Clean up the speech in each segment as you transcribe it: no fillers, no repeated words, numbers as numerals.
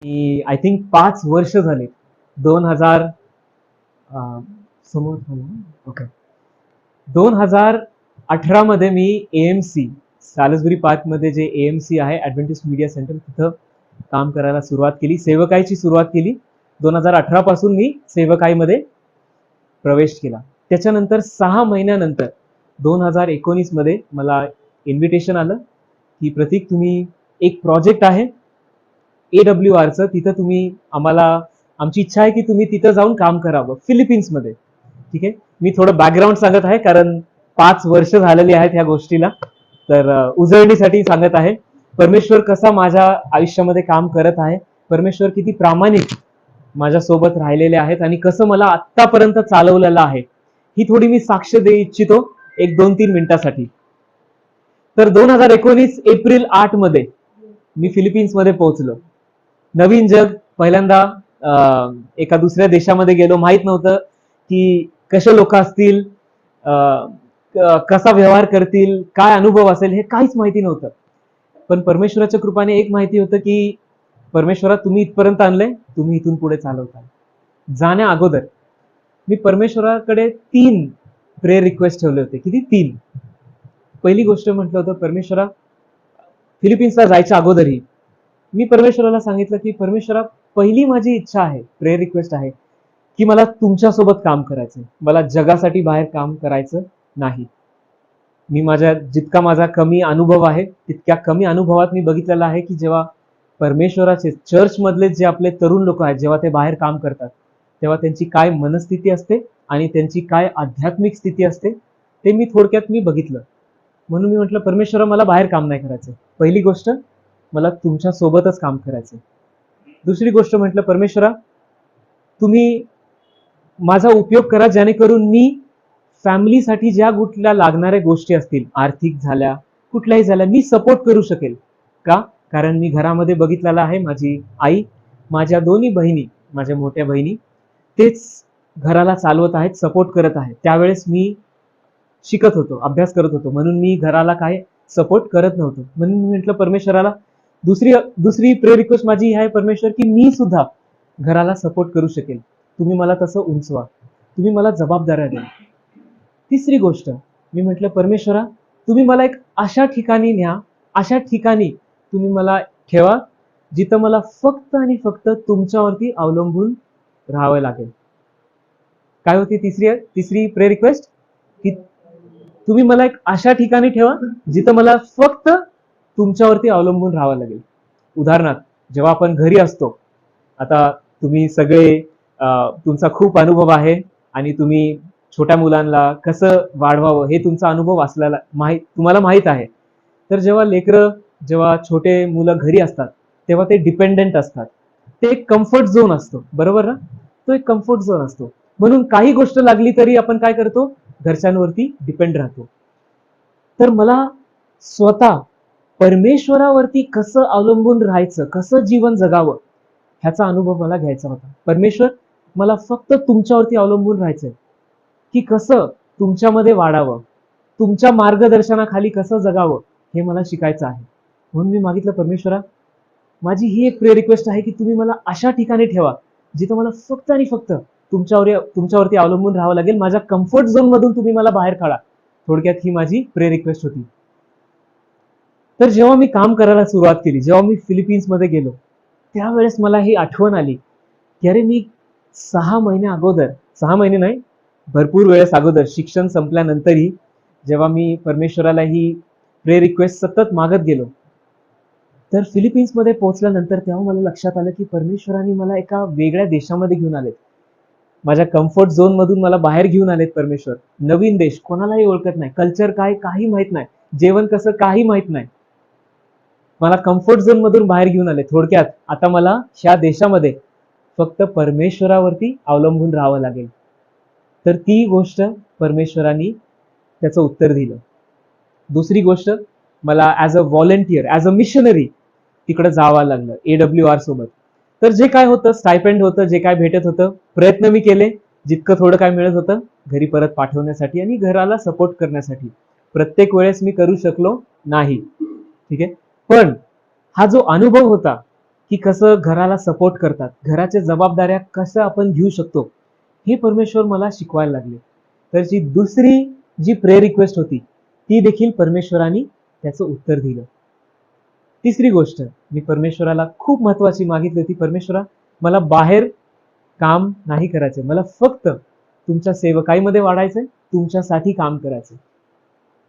की I think 5 वर्ष झाले. 2000 समोर ओके 2018 मध्ये मी एएमसी सॅलसबरी पार्क मध्ये जे एएमसी आहे ऍडव्हेंटिस्ट मीडिया सेंटर तिथं काम करायला सुरुवात केली. सेवकाईची सुरुवात केली. 2018 पासून मी सेवकाईमध्ये प्रवेश केला. त्याच्यानंतर 6 महिन्यानंतर 2019 मध्ये मला इन्व्हिटेशन आलं की प्रतीक तुम्ही एक प्रोजेक्ट आहे AWRचं, तिथं तुम्ही आम्हाला आमची इच्छा आहे की तुम्ही तिथं जाऊन काम करावं फिलिपिन्समध्ये. ठीक आहे, मी थोडं बॅकग्राऊंड सांगत आहे कारण 5 वर्ष झालेली आहेत ह्या गोष्टीला, तर उजळणीसाठी सांगत आहे. परमेश्वर कसा माझ्या आयुष्यामध्ये काम करत आहे, परमेश्वर किती प्रामाणिक माझ्यासोबत राहिलेले आहेत आणि कसं मला आत्तापर्यंत चालवलेलं आहे, ही थोडी मी साक्ष देऊ इच्छितो 1-2-3 मिनिटासाठी. तर 2019 एप्रिल 8 मध्ये मी फिलिपिन्समध्ये पोहोचलो. नवीन जग, पहिल्यांदा एका दुसऱ्या देशामध्ये गेलो. माहित नव्हतं की कसे लोक असतील, कसा व्यवहार करतील, काय अनुभव असेल, हे काहीच माहिती नव्हतं. पण परमेश्वराच्या कृपाने एक माहिती होतं की परमेश्वरा तुम्ही इथपर्यंत आणलंय, तुम्ही इथून पुढे चालवताय. जाण्या अगोदर मी परमेश्वराकडे 3 प्रेयर रिक्वेस्ट ठेवले होते. किती? 3. पहिली गोष्ट म्हटलं होतं, परमेश्वरा फिलिपिन्सला जायच्या अगोदरही मी परमेश्वराला सांगितलं की परमेश्वरा पहिली माझी इच्छा आहे, प्रेयर रिक्वेस्ट आहे की मला तुमच्यासोबत काम करायचं, मला जगासाठी बाहेर काम करायचं नाही. मी जितका माझा कमी अनुभव आहे तितक्या कमी अनुभवात मी बघितलेला आहे की जेव्हा परमेश्वराचे चर्च मधले जे आपले तरुण लोक आहेत, जेव्हा ते बाहेर काम करतात तेव्हा त्यांची काय मनस्थिती असते आणि त्यांची काय आध्यात्मिक स्थिती असते ते मी थोडक्यात बघितलं. म्हणून मी म्हटलं परमेश्वरा मला बाहेर काम नाही करायचं, पहिली गोष्ट मला तुमच्या सोबतच काम करायचं. दुसरी गोष्ट म्हटलं परमेश्वरा तुम्ही माझा उपयोग करा जेणेकरून मी फॅमिलीसाठी ज्या कुठल्या लागणाऱ्या गोष्टी असतील, आर्थिक झाल्या कुठल्याही झाल्या, मी सपोर्ट करू शकेल. का? कारण मी घरामध्ये बघितलेलं आहे, माझी आई, माझ्या दोन्ही बहिणी, माझ्या मोठ्या बहिणी तेच घराला चालवत आहेत, सपोर्ट करत आहेत. त्यावेळेस मी शिकत होतो, अभ्यास करत होतो, म्हणून मी घराला काय सपोर्ट करत नव्हतो. म्हणून मी म्हटलं परमेश्वराला दुसरी प्रेयर रिक्वेस्ट माझी आहे परमेश्वर की मी सुद्धा घराला सपोर्ट करू शकेल, तुम्ही मला तसं उंचवा, तुम्ही मला जबाबदाऱ्या द्या. तिसरी गोष्ट मी म्हटलं परमेश्वरा तुम्ही मला एक अशा ठिकाणी न्या, अशा ठिकाणी तुम्ही मला ठेवा जिथं मला फक्त आणि फक्त तुमच्यावरती अवलंबून राहावं लागेल. काय होती तिसरी प्रेयर रिक्वेस्ट? की तुम्ही मला एक अशा ठिकाणी ठेवा जिथं मला फक्त तुमच्यावरती अवलंबून राहावं लागेल. उदाहरणार्थ जेव्हा आपण घरी असतो, आता तुम्ही सगळे तुमचा खूप अनुभव आहे आणि तुम्ही छोट्या मुलांना कसं वाढवावं हे तुमचा अनुभव असलेला तुम्हाला माहित आहे. तर जेव्हा छोटे मुलं घरी असतात तेव्हा ते डिपेंडेंट असतात, ते एक कम्फर्ट झोन असतो, बरोबर ना? तो एक कम्फर्ट झोन असतो. म्हणून काही गोष्ट लागली तरी आपण काय करतो, घरच्यांवरती डिपेंड राहतो. तर मला स्वतः परमेश्वरावरती कसं अवलंबून राहायचं, कसं जीवन जगावं ह्याचा अनुभव मला घ्यायचा होता. परमेश्वर मला फक्त तुमच्यावरती अवलंबून राहायचंय की कसं तुमच्यामध्ये वाढावं, तुमच्या मार्गदर्शनाखाली कसं जगावं हे मला शिकायचं आहे. म्हणून मी मागितलं परमेश्वरा माझी ही एक प्रेयर रिक्वेस्ट आहे की तुम्ही मला अशा ठिकाणी ठेवा जिथं मला फक्त आणि फक्त तुमच्यावरती अवलंबून राहावं लागेल, माझ्या कम्फर्ट झोन मधून तुम्ही मला बाहेर काढा. थोडक्यात ही माझी प्रेयर रिक्वेस्ट होती. तर जेव्हा मी काम करायला सुरुवात केली, जेव्हा मी फिलिपिन्समध्ये गेलो त्यावेळेस मला ही आठवण आली की अरे मी 6 महिने अगोदर, 6 महिने नाही भरपूर वेळेस अगोदर, शिक्षण संपल्यानंतरही जेव्हा मी परमेश्वराला ही प्रेयर रिक्वेस्ट सतत मागत गेलो, तर फिलिपिन्समध्ये पोहोचल्यानंतर तेव्हा मला लक्षात आलं की परमेश्वराने मला एका वेगळ्या देशामध्ये घेऊन आलेत, माझ्या कम्फर्ट झोन मधून मला बाहेर घेऊन आलेत परमेश्वर. नवीन देश, कोणालाही ओळखत नाही, कल्चर काय काही माहित नाही, जेवण कसं काही माहित नाही, मला कम्फर्ट झोन मधून बाहेर घेऊन आले. थोडक्यात आता मला ह्या देशामध्ये फक्त परमेश्वरावरती अवलंबून राहावं लागेल. तर ती गोष्ट परमेश्वरांनी त्याचं उत्तर दिलं. दुसरी गोष्ट मला as a volunteer, as a missionary तिकडे जावं लागलं AWR सोबत. तर जे काय होतं, स्टायपेंड होतं, जे काय भेटत होतं, प्रयत्न मी केले जितकं थोडं काय मिळत होतं घरी परत पाठवण्यासाठी आणि घराला सपोर्ट करण्यासाठी. प्रत्येक वेळेस मी करू शकलो नाही, ठीक आहे. पण हा जो अनुभव होता की कसं घराला सपोर्ट करतात, घराच्या जबाबदाऱ्या कसं आपण घेऊ शकतो, हे परमेश्वर मला शिकवायला लागले. तर दुसरी जी प्रेयर रिक्वेस्ट होती ती देखील परमेश्वराने त्याचं उत्तर दिलं. तिसरी गोष्ट मी परमेश्वराला खूप महत्वाची मागितली होती, परमेश्वरा मला बाहेर काम नाही करायचंय, मला फक्त तुमच्या सेवकाईमध्ये वाढायचंय, तुमच्यासाठी काम करायचंय.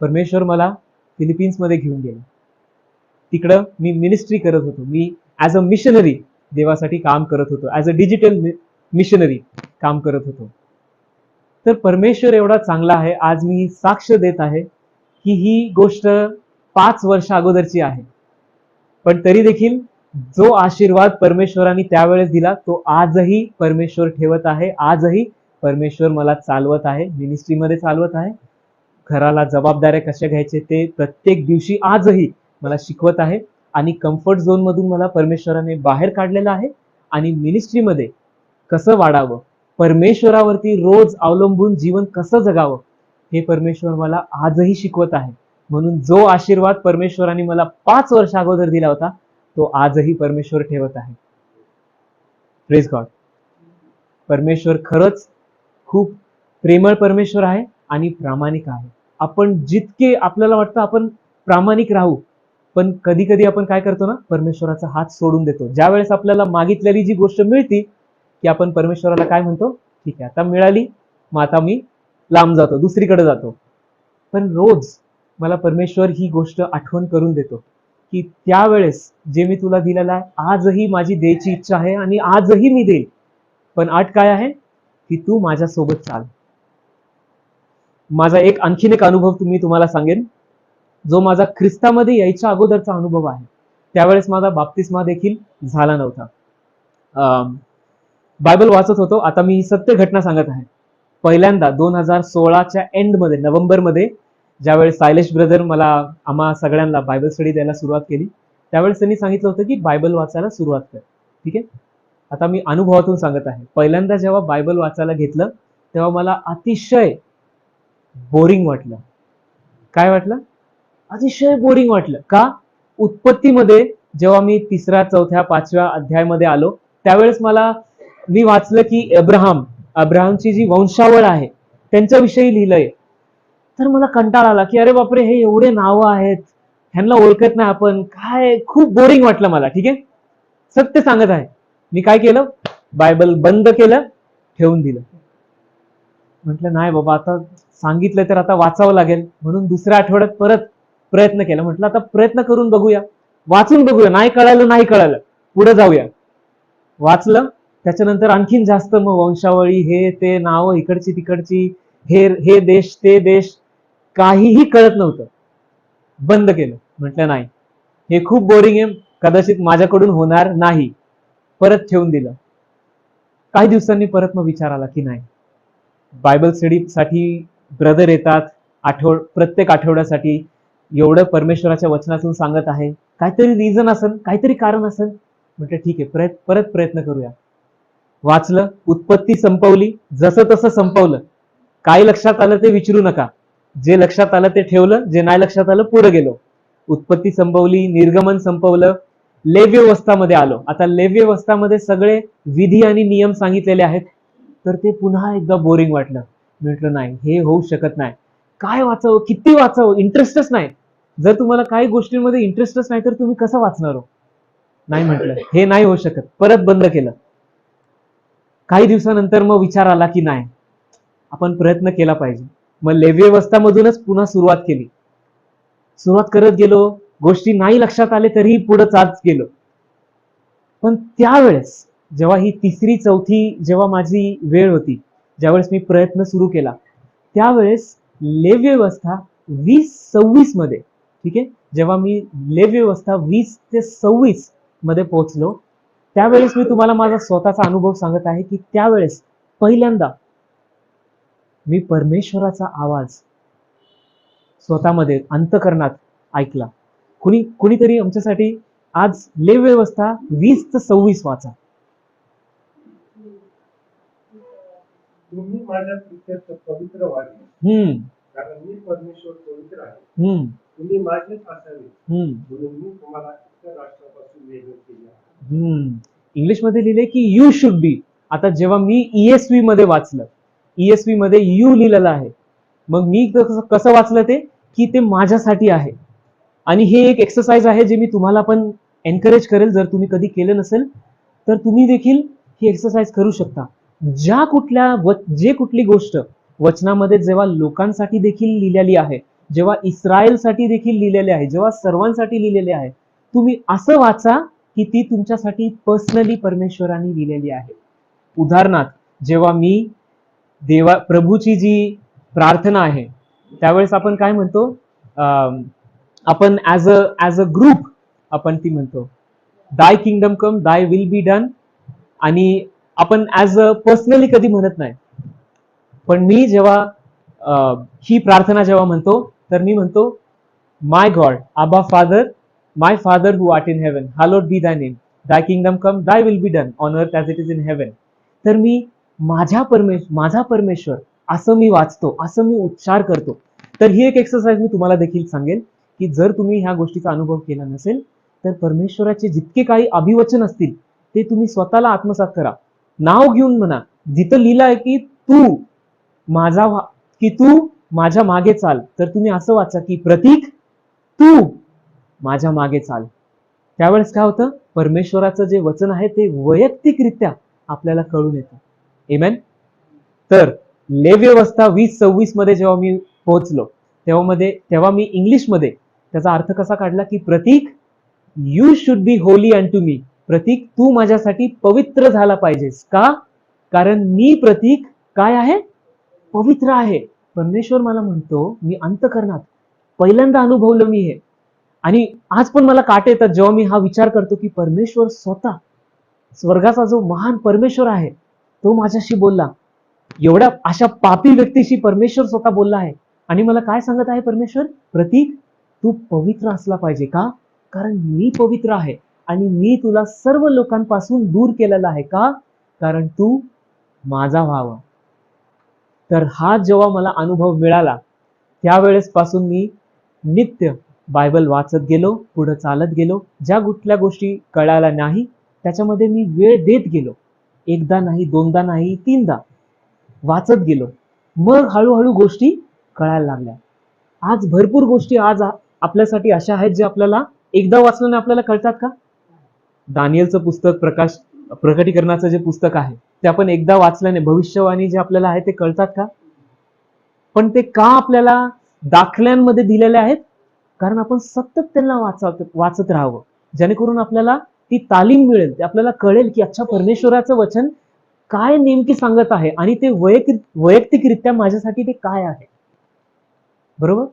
परमेश्वर मला फिलिपिन्समध्ये घेऊन गेले. तिकडं मी मिनिस्ट्री करत होतो, मी ऍज अ मिशनरी देवासाठी काम करत होतो, ऍज अ डिजिटल मिशनरी काम करत होतो. तर परमेश्वर एवढा चांगला आहे, आज मी साक्ष देत आहे की ही गोष्ट 5 वर्ष अगोदरची आहे, पण तरी देखील जो आशीर्वाद परमेश्वराने त्यावेळेस दिला तो आजही परमेश्वर ठेवत आहे. आजही परमेश्वर मला चालवत आहे, मिनिस्ट्रीमध्ये चालवत आहे, घराला जबाबदाऱ्या कशा घ्यायचे ते प्रत्येक दिवशी आजही मला शिकवत आहे. आणि कम्फर्ट झोन मधून मला परमेश्वराने बाहेर काढलेलं आहे आणि मिनिस्ट्रीमध्ये कसं वाढावं, परमेश्वरावरती रोज अवलंबून जीवन कसं जगावं, हे परमेश्वर मला आजही शिकवत आहे. म्हणून जो आशीर्वाद परमेश्वराने मला 5 वर्ष अगोदर दिला होता तो आजही परमेश्वर ठेवत आहे. Praise God. परमेश्वर खरंच खूप प्रेमळ परमेश्वर आहे आणि प्रामाणिक आहे. आपण जितके आपल्याला वाटतं आपण प्रामाणिक राहू, पण कधी कधी आपण काय करतो ना, परमेश्वराचा हात सोडून देतो. ज्या वेळेस आपल्याला मागितलेली जी गोष्ट मिळती की आपण परमेश्वराला काय म्हणतो, ठीक आहे आता मिळाली, मग आता मी लांब जातो, दुसरीकडे जातो. पण रोज मला परमेश्वर ही गोष्ट आठवण करून देतो की त्यावेळेस जे मी तुला दिलेलं आहे आजही माझी द्यायची इच्छा आहे आणि आजही मी देईल, पण अट काय आहे की तू माझ्यासोबत चाल. माझा आणखीन एक अनुभव तुम्हाला सांगेन, जो माझा ख्रिस्तामध्ये यायच्या अगोदरचा अनुभव आहे. त्यावेळेस माझा बाप्तिस्मा देखील झाला नव्हता. बायबल वाचत होतो. आता मी सत्य घटना सांगत आहे. पहिल्यांदा 2016च्या एंडमध्ये, नोव्हेंबरमध्ये, ज्यावेळेस सायलेश ब्रदर मला आम्हा सगळ्यांना बायबल स्टडी द्यायला सुरुवात केली, त्यावेळेस त्यांनी सांगितलं होतं की बायबल वाचायला सुरुवात कर. ठीक आहे, आता मी अनुभवातून सांगत आहे. पहिल्यांदा जेव्हा बायबल वाचायला घेतलं तेव्हा मला अतिशय बोरिंग वाटलं. काय वाटलं? अतिशय बोरिंग वाटलं. का? उत्पत्तीमध्ये जेव्हा मी 3ऱ्या 4थ्या 5व्या अध्यायामध्ये आलो त्यावेळेस मी वाचलं की अब्राहमची जी वंशावळ आहे त्यांच्याविषयी लिहिलंय. तर मला कंटाळा आला की अरे बापरे, हे एवढे नावं आहेत, ह्यांना ओळखत नाही आपण, काय खूप बोरिंग वाटलं मला. ठीक आहे, सत्य सांगत आहे. मी काय केलं, बायबल बंद केलं, ठेवून दिलं. म्हटलं नाही बाबा, आता सांगितलं तर आता वाचावं लागेल. म्हणून दुसऱ्या आठवड्यात परत प्रयत्न केला. म्हटलं आता प्रयत्न करून बघूया, वाचून बघूया, नाही कळालं पुढे जाऊया. वाचलं, त्याच्यानंतर आणखीन जास्त मग वंशावळी, हे ते नावं इकडची तिकडची, हे देश ते देश, काहीही कळत नव्हतं. बंद केलं. म्हटलं नाही, हे खूप बोरिंग आहे, कदाचित माझ्याकडून होणार नाही. परत ठेवून दिलं. काही दिवसांनी परत मग विचार आला की नाही, बायबल स्टडीसाठी ब्रदर येतात, प्रत्येक आठवड्यासाठी एवढं परमेश्वराच्या वचनातून सांगत आहे, काहीतरी रिझन असेल, काहीतरी कारण असेल. म्हटलं ठीक आहे, परत प्रयत्न करूया. वाचलं, उत्पत्ती संपवली, जसं तसं संपवलं. काय लक्षात आलं ते विचारू नका, जे लक्षात आलं ते ठेवलं, जे नाही लक्षात आलं पुढे गेलो. उत्पत्ती संपवली, निर्गमन संपवलं, लेव्यवस्थामध्ये आलो. आता लेव्यवस्थामध्ये सगळे विधी आणि नियम सांगितलेले आहेत. तर ते पुन्हा एकदा बोरिंग वाटलं. म्हटलं नाही, हे होऊ शकत नाही. काय वाचावं, किती वाचावं, इंटरेस्टच नाही. जर तुम्हाला काही गोष्टींमध्ये इंटरेस्टच नाही तर तुम्ही कसं वाचणार हो? नाही, म्हटलं हे नाही होऊ शकत. परत बंद केलं. काही दिवसानंतर मग विचार आला की नाही, आपण प्रयत्न केला पाहिजे. मग लेव्यवस्थामधूनच पुन्हा सुरुवात केली. सुरुवात करत गेलो, गोष्टी नाही लक्षात आले तरीही पुढे चालत गेलो. पण त्यावेळेस जेव्हा ही 3री 4थी जेव्हा माझी वेळ होती, ज्यावेळेस मी प्रयत्न सुरू केला, त्यावेळेस लेव्यवस्था 2026 मध्ये, ठीक आहे, जेव्हा मी लेव्यवस्था 20 ते 26 मध्ये पोहोचलो, त्यावेळेस मी तुम्हाला माझा स्वतःचा अनुभव सांगत आहे की त्यावेळेस पहिल्यांदा मी परमेश्वराचा आवाज स्वतःमध्ये अंतकरणात ऐकला. कुणीतरी आमच्यासाठी आज लेव्यवस्था 20 ते 26 वाचा. तुम्ही माझ्या प्रित्यर्थ पवित्र व्हावे, कारण मी परमेश्वर पवित्र आहे. तुम्ही माझेच असावे, म्हणून मी तुम्हाला इतर राष्ट्रापासून वेगळं केले आहे. इंग्लिशमध्ये लिहिले की यू शुड बी. आता जेव्हा मी ESV मध्ये वाचलं, ESV मध्ये यू लिहिलेलं आहे, मग मी कसं वाचलं ते की ते माझ्यासाठी आहे. आणि हे एक एक्सरसाइज आहे जे मी तुम्हाला पण एनकरेज करेल, जर तुम्ही कधी केलं नसेल तर तुम्ही देखील ही एक्सरसाइज करू शकता. जे कुठली गोष्ट वचनामध्ये जेव्हा लोकांसाठी देखील लिहिलेली आहे, जेव्हा इस्रायलसाठी देखील लिहिलेले आहे, जेव्हा सर्वांसाठी लिहिलेले आहे, तुम्ही असं वाचा की ती तुमच्यासाठी पर्सनली परमेश्वराने लिहिलेली आहे. उदाहरणार्थ, जेव्हा मी प्रभूची जी प्रार्थना आहे त्यावेळेस आपण काय म्हणतो, आपण ऍज अ ग्रुप आपण ती म्हणतो, दाय kingdom come, thy will be done. आणि आपण ऍज अ पर्सनली कधी म्हणत नाही. पण मी जेव्हा ही प्रार्थना जेव्हा म्हणतो तर मी म्हणतो, माय गॉड, आबा father, my father who art in heaven, hallowed be thy name, thy kingdom come, thy will be done on earth as it is in heaven. तर मी माझा परमेश्वर असं मी वाचतो, असं मी उच्चार करतो. तर ही एक एक्सरसाइज मी तुम्हाला देखील सांगेल की जर तुम्ही ह्या गोष्टीचा अनुभव केला नसेल तर परमेश्वराचे जितके काही अभिवचन असतील ते तुम्ही स्वतःला आत्मसात करा. नाव घेऊन म्हणा, जिथं लिहिलं आहे की तू माझ्या मागे चाल, तर तुम्ही असं वाचा की प्रतीक, तू माझ्या मागे चाल. त्यावेळेस काय होतं, परमेश्वराचं जे वचन आहे ते वैयक्तिकरित्या आपल्याला कळून येतं. आमेन. तर लेव्यवस्था 20:26 मध्ये जेव्हा मी पोहोचलो तेव्हा मी इंग्लिशमध्ये त्याचा अर्थ कसा काढला की Prateek, you should be holy unto me. Prateek, तू माझ्यासाठी पवित्र झाला पाहिजेस. का? कारण मी प्रतीक काय आहे? पवित्र आहे. परमेश्वर मला म्हणतो, मी अंतःकरणात पहिल्यांदा अनुभवलं मी हे. आणि आज पण मला काटे येतात जेव्हा मी हा विचार करतो की परमेश्वर स्वतः, स्वर्गाचा जो महान परमेश्वर आहे तो माझ्याशी बोलला. एवढ्या अशा पापी व्यक्तीशी परमेश्वर स्वतः बोलला आहे आणि मला काय सांगत आहे परमेश्वर? प्रतीक, तू पवित्र असला पाहिजे. का? कारण मी पवित्र आहे आणि मी तुला सर्व लोकांपासून दूर केलेला आहे. का? कारण तू माझा व्हावा. तर हा जेव्हा मला अनुभव मिळाला त्यावेळेस पासून मी नित्य बायबल वाचत गेलो, पुढे चालत गेलो. ज्या कुठल्या गोष्टी कळायला नाही त्याच्यामध्ये मी वेळ देत गेलो. एकदा नाही, दोनदा नाही, तीनदा वाचत गेलो. मग हळूहळू गोष्टी कळायला लागल्या. आज भरपूर गोष्टी आज आपल्यासाठी अशा आहेत जे आपल्याला एकदा वाचल्याने आपल्याला कळतात का? दानियलचं पुस्तक, प्रकटीकरणाचं जे पुस्तक आहे ते आपण एकदा वाचल्याने भविष्यवाणी जे आपल्याला आहे ते कळतात का? पण ते का आपल्याला दाखल्यांमध्ये दिलेले आहेत? कारण आपण सतत त्यांना वाचत राहावं, जेणेकरून आपल्याला ती तालीम मिळेल, ते आपल्याला कळेल की अच्छा, परमेश्वराचं वचन काय नेमकी सांगत आहे आणि ते वैयक्तिकरित्या माझ्यासाठी ते काय आहे. बरोबर.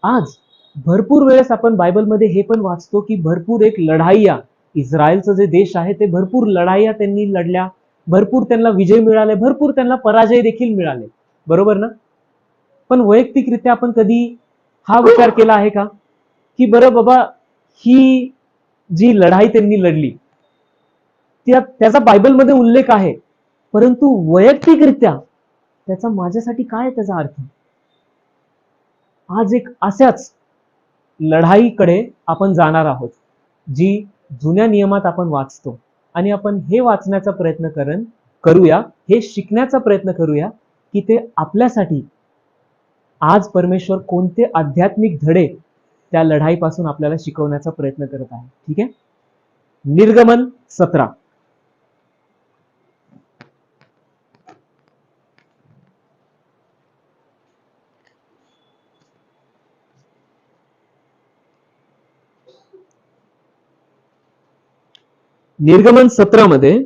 आज भरपूर वेळेस आपण बायबलमध्ये हे पण वाचतो की भरपूर एक लढाईया, इस्रायलचं जे देश आहे ते भरपूर लढाईया त्यांनी लढल्या, भरपूर त्यांना विजय मिळाले, भरपूर त्यांना पराजय देखील मिळाले. बरोबर ना? पण वैयक्तिकरित्या आपण कधी हा विचार केला आहे का की बरं बाबा, ही जी लढाई त्यांनी लढली त्याचा बायबलमध्ये उल्लेख आहे, परंतु वैयक्तिकरित्या त्याचा माझ्यासाठी काय त्याचा अर्थ? आज एक अशाच लढाईकडे आपण जाणार आहोत जी जुन्या नियमात आपण वाचतो आणि आपण हे वाचण्याचा प्रयत्न करूया, हे शिकण्याचा प्रयत्न करूया की ते आपल्यासाठी आज परमेश्वर कोणते आध्यात्मिक धडे त्या लढाईपासून आपल्याला शिकवण्याचा प्रयत्न करत आहे. ठीक आहे. निर्गमन 17. निर्गमन 17 मध्ये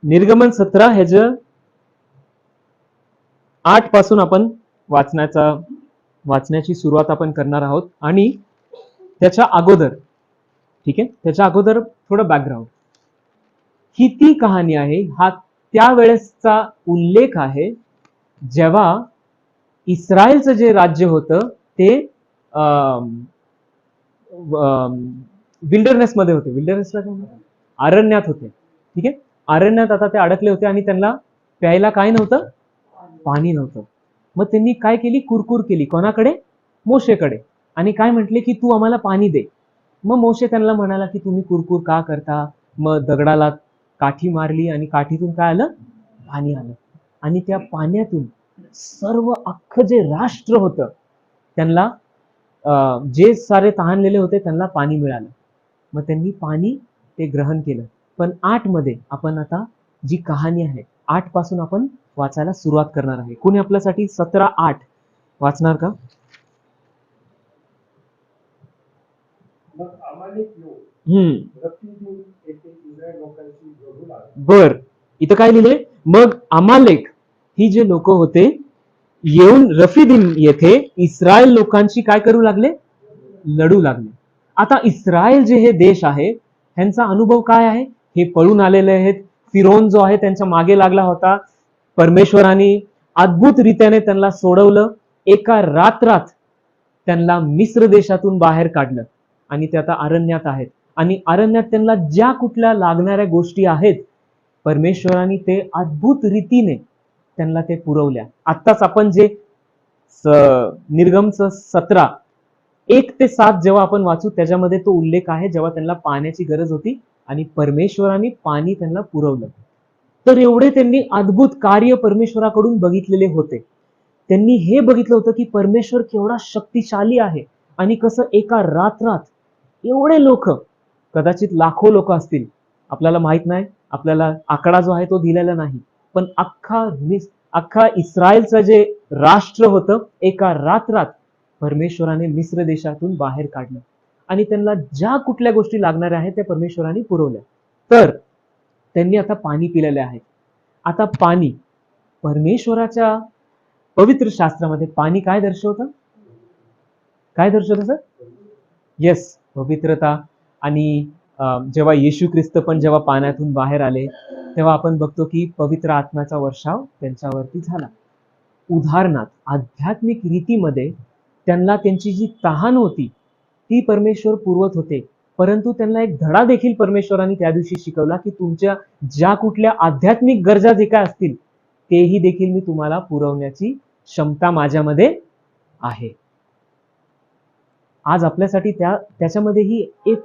निर्गमन 17 ह्याचं 8 पासून आपण वाचण्याची सुरुवात आपण करणार आहोत. आणि त्याच्या अगोदर, ठीक आहे, त्याच्या अगोदर थोडं बॅकग्राऊंड. ही ती कहाणी आहे, हा त्यावेळेसचा उल्लेख आहे जेव्हा इस्रायलचं जे राज्य होतं ते विल्डरनेस मध्ये होते. विल्डरनेसला अरण्यात होते. ठीक आहे. अरण्यात आता ते अडकले होते आणि त्यांना प्यायला काय नव्हतं? पाणी नव्हतं. मग त्यांनी काय केली? कुरकुर केली. कोणाकडे? मोशेकडे. आणि काय म्हटले की तू आम्हाला पाणी दे. मग मोशे त्यांना म्हणाला की तुम्ही कुरकुर का करता. मग दगडाला काठी मारली आणि काठीतून काय आलं, पाणी आलं. आणि त्या पाण्यातून सर्व अख्खं जे राष्ट्र होतं त्यांना जे सारे तहानलेले होते त्यांना पाणी मिळालं. मग त्यांनी पाणी ते ग्रहण केलं. पण 8 मध्ये आपण आता जी कहाणी आहे 8 पासून आपण वाचायला सुरुवात करणार आहे. कोणी आपल्यासाठी 17:8 वाचणार का? मग अमालेक लोक रफीदीम येथे इस्रायल लोकांशी लढू लागले. बर, इथं काय लिहिलंय? मग अमालेक ही जे लोक होते येऊन रफीदीम येथे इस्रायल लोकांशी काय करू लागले? लढू लागले. आता इस्रायल जे हे देश आहे ह्यांचा अनुभव काय आहे? हे पळून आलेले आहेत. फिरोन जो आहे त्यांच्या मागे लागला होता. परमेश्वराने अद्भुत रीतीने त्यांना सोडवलं. एका रात्रात त्यांना मिस्र देशातून बाहेर काढलं आणि ते आता अरण्यात आहेत. आणि अरण्यात त्यांना ज्या कुठल्या लागणाऱ्या गोष्टी आहेत परमेश्वराने ते अद्भुत रीतीने त्यांना ते पुरवल्या. आत्ताच आपण जे निर्गमचं 17:1-7 जेव्हा आपण वाचू त्याच्यामध्ये तो उल्लेख आहे जेव्हा त्यांना पाण्याची गरज होती आणि परमेश्वराने पाणी त्यांना पुरवलं. तर एवढे त्यांनी अद्भुत कार्य परमेश्वराकडून बघितलेले होते. त्यांनी हे बघितलं होतं की परमेश्वर केवढा शक्तिशाली आहे आणि कसं एका रात्रात एवढे लोक, कदाचित लाखो लोक असतील, आपल्याला माहित नाही, आपल्याला आकडा जो आहे तो दिलेला नाही, पण अख्खा इस्रायलचं जे राष्ट्र होतं एका रात्रात परमेश्वराने मिस्र देशातून बाहेर काढलं आणि त्यांना ज्या कुठल्या गोष्टी लागणाऱ्या आहेत त्या परमेश्वराने पुरवल्या. तर त्यांनी आता पाणी पिलेले आहे. आता पाणी परमेश्वराच्या पवित्र शास्त्रामध्ये पाणी काय दर्शवतं? काय दर्शवतं सर? येस, पवित्रता. आणि जेव्हा येशू ख्रिस्त पण जेव्हा पाण्यातून बाहेर आले तेव्हा आपण बघतो की पवित्र आत्म्याचा वर्षाव त्यांच्यावरती झाला. उदाहरणार्थ आध्यात्मिक रीतीमध्ये त्यांना त्यांची जी तहान होती ती परमेश्वर पुरवत होते. परंतु त्यांना एक धडा देखील परमेश्वराने त्या दिवशी शिकवला की तुमच्या ज्या कुठल्या आध्यात्मिक गरजा जे काय असतील तेही देखील मी तुम्हाला पुरवण्याची क्षमता माझ्यामध्ये आहे. आज आपल्यासाठी त्याच्यामध्येही एक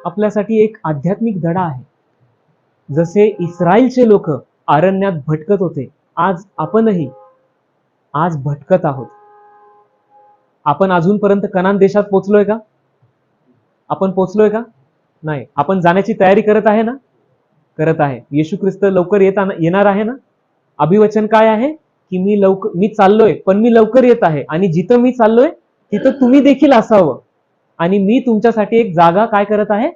आपल्यासाठी एक आध्यात्मिक धडा आहे. जसे इस्रायलचे लोक अरण्यात भटकत होते, आज आपणही आज भटकत आहोत. आपण अजूनपर्यंत कनान देशात पोहोचलोय का? आपण पोहोचलोय का? नाही. आपण जाण्याची तयारी करत आहे ना? करत आहे. येशू ख्रिस्त लवकर येणार आहे ना? अभिवचन काय आहे की मी चाललोय पण मी लवकर येत आहे आणि जिथं मी चाललोय तिथं तुम्ही देखील असावं आणि मी तुमच्यासाठी एक जागा काय करत आहे?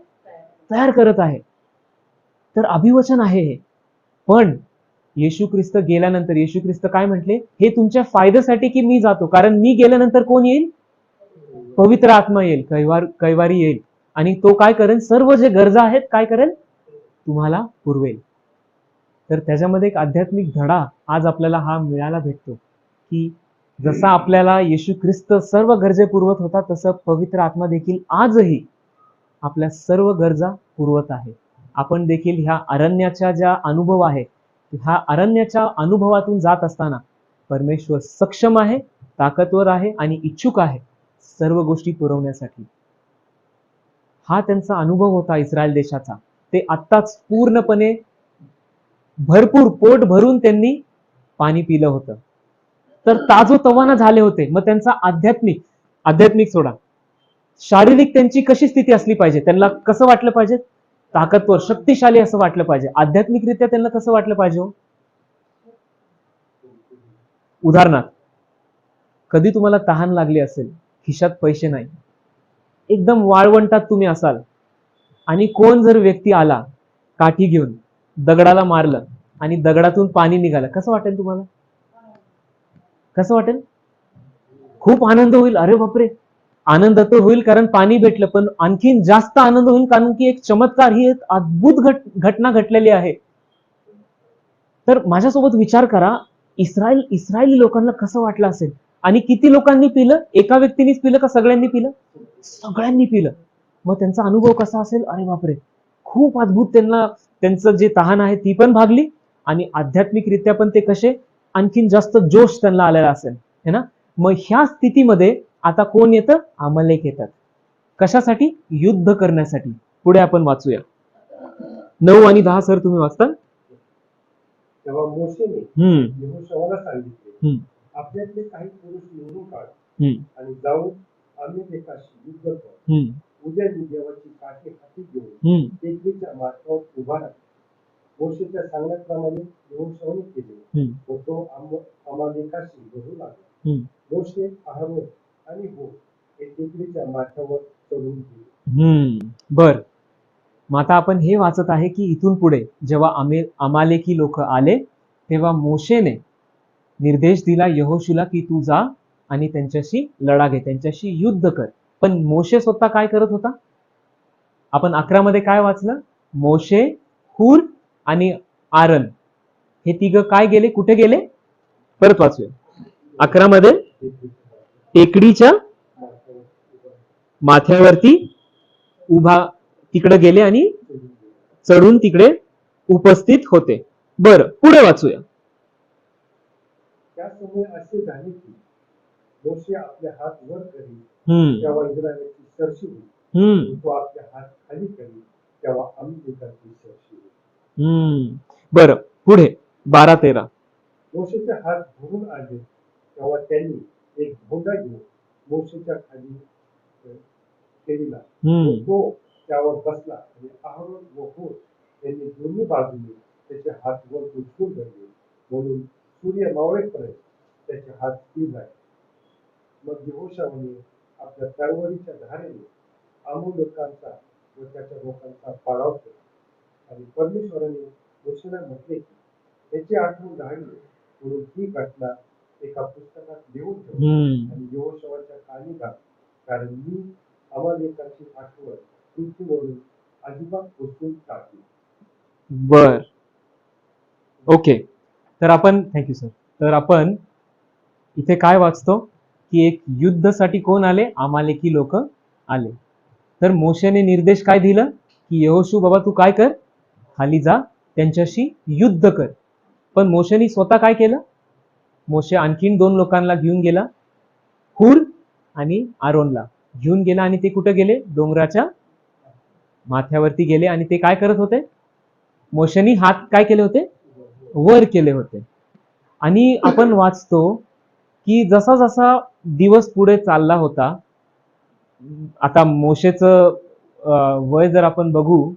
तयार करत आहे. तर अभिवचन आहे हे. पण येशू ख्रिस्त गेल्यानंतर येशू ख्रिस्त काय म्हटले? हे तुमच्या फायद्यासाठी की मी जातो, कारण मी गेल्यानंतर कोण येईल? पवित्र आत्मा येईल, कैवारी येईल आणि तो काय करेल? सर्व जे गरजा आहेत काय करेल? तुम्हाला पुरवेल. तर त्याच्यामध्ये एक आध्यात्मिक धडा आज आपल्याला हा मिळायला भेटतो की जसा आपल्याला येशू ख्रिस्त सर्व गरजे पुरवत होता तसं पवित्र आत्मा देखील आजही आपल्या सर्व गरजा पुरवत आहे. आपण देखील ह्या अरण्याच्या ज्या अनुभव आहे ह्या अरण्याच्या अनुभवातून जात असताना परमेश्वर सक्षम आहे, ताकदवर आहे आणि इच्छुक आहे सर्व गोष्टी पुरवण्यासाठी. हा त्यांचा अनुभव होता इस्रायल देशाचा. ते आत्ताच पूर्णपणे भरपूर पोट भरून त्यांनी पाणी पिलं होतं. तर ताजोतवाना झाले होते. मग त्यांचा आध्यात्मिक सोडा, शारीरिक त्यांची कशी स्थिती असली पाहिजे? त्यांना कसं वाटलं पाहिजे? ताकदवर, शक्तिशाली असं वाटलं पाहिजे. आध्यात्मिकरित्या त्यांना कसं वाटलं पाहिजे? उदाहरणार्थ, कधी तुम्हाला तहान लागली असेल, खिशात पैसे नाही, एकदम वाळवंटात तुम्ही असाल आणि कोण जर व्यक्ती आला काठी घेऊन दगडाला मारलं आणि दगडातून पाणी निघालं, कसं वाटेल तुम्हाला? कसं वाटेल? खूप आनंद होईल. अरे बापरे, आनंद तर होईल कारण पाणी भेटलं, पण आणखीन जास्त आनंद होईल कारण की एक चमत्कार, ही एक अद्भुत घटना घडलेली आहे. तर माझ्यासोबत विचार करा, इस्रायली लोकांना कसं वाटलं असेल आणि किती लोकांनी पिलं? एका व्यक्तीनेच पिलं का सगळ्यांनी पिलं? सगळ्यांनी पिलं. मग त्यांचा अनुभव कसा असेल? अरे बापरे, खूप अद्भुत. त्यांचं जे तहान आहे ती पण भागली आणि आध्यात्मिकरित्या पण ते कसे आणखीन जास्त जोश त्यांना आलेला असेल, है ना? मग ह्या स्थितीमध्ये आता कोण येतं? अमालेक येतात. कशासाठी? युद्ध करण्यासाठी. पुढे आपण वाचूया. 9 आणि 10 सर तुम्ही वाचता. तेव्हा मोशेने हम्म यहोशुआला सांगितले, हम्म आपल्यातले काही पुरुष निवडून काढ हम्म आणि जाऊन अमेरिकेशी युद्ध कर. हम्म उद्या मी देवाची काठी हाती घेऊन हम्म टेकडीच्या मार्गावर उभा राहील. मोशेच्या सांगण्याप्रमाणे यहोशुआने केले हम्म व तो अमालेकाशी लढू लागला. हम्म मोशे, अहरोन आणि हूर हे टेकडीच्या माथ्यावर चढून गेले. बर. मग आता आपण हे वाचत आहे की इथून पुढे जेव्हा अमालेकी लोक आले तेव्हा मोशेने निर्देश दिला यहोशूला की तू जा आणि त्यांच्याशी लढा घे, त्यांच्याशी युद्ध कर. पण मोशे स्वतः काय करत होता? आपण 11 मध्ये काय वाचलं? मोशे, हूर आणि आरन हे तिघं काय गेले? कुठे गेले? परत वाचूया. 11 मध्ये टेकडीच्या माथ्यावरती उभा तिकडे गेले आणि चढून तिकडे उपस्थित होते. बर, पुढे वाचूया. त्या समय असे झाले की मोशे आपले हात वर करी हम्म तेव्हा इस्रायलाची सरशी होईल. हम्म तो आपले हात खाली करी तेव्हा अमेरिकाची सरशी होईल. बर, पुढे 12-13. मोशेचे हात भरून आले तेव्हा त्यांनी एक भोंगा घेऊन मोशेच्या खाली केला व तो त्यावर बसला आणि अहरोन व हूर यांनी दोन्ही बाजूने त्याचे हात वर उचलून धरले, म्हणून सूर्य मावळेपर्यंत त्याचे हात स्थिर राहिले. मग यहोशुआने आपल्या तलवारीच्या धारेने अमालेकांचा व त्याच्या लोकांचा पाडाव केला. आणि परमेश्वराने मोशेला म्हटले की त्याची आठवण राहिली म्हणून ही घटना एका पुस्तकात लिहून ठेव आणि यहोशुआच्या कानी घाल, कारण मी अमालेकाची आठवण पृथ्वीवरून अजिबात पुसून टाकली. बर, ओके. तर आपण थँक्यू सर. तर आपण इथे काय वाचतो की एक युद्धासाठी कोण आले? अमालेकी लोक आले. तर मोशेने निर्देश काय दिलं की यहोशू बाबा तू काय कर? खाली जा, त्यांच्याशी युद्ध कर. पण मोशेने स्वतः काय केलं? मोशे आणखीन 2 लोकांना घेऊन गेला, हूर आणि आरोनला घेऊन गेला आणि ते कुठे गेले? डोंगराच्या माथ्यावरती गेले. आणि ते काय करत होते? मोशेनी हात काय केले होते? वर केले होते. आणि आपण वाचतो की जसा जसा दिवस पुढे चालला होता, आता मोशेचं वय जर आपण बघू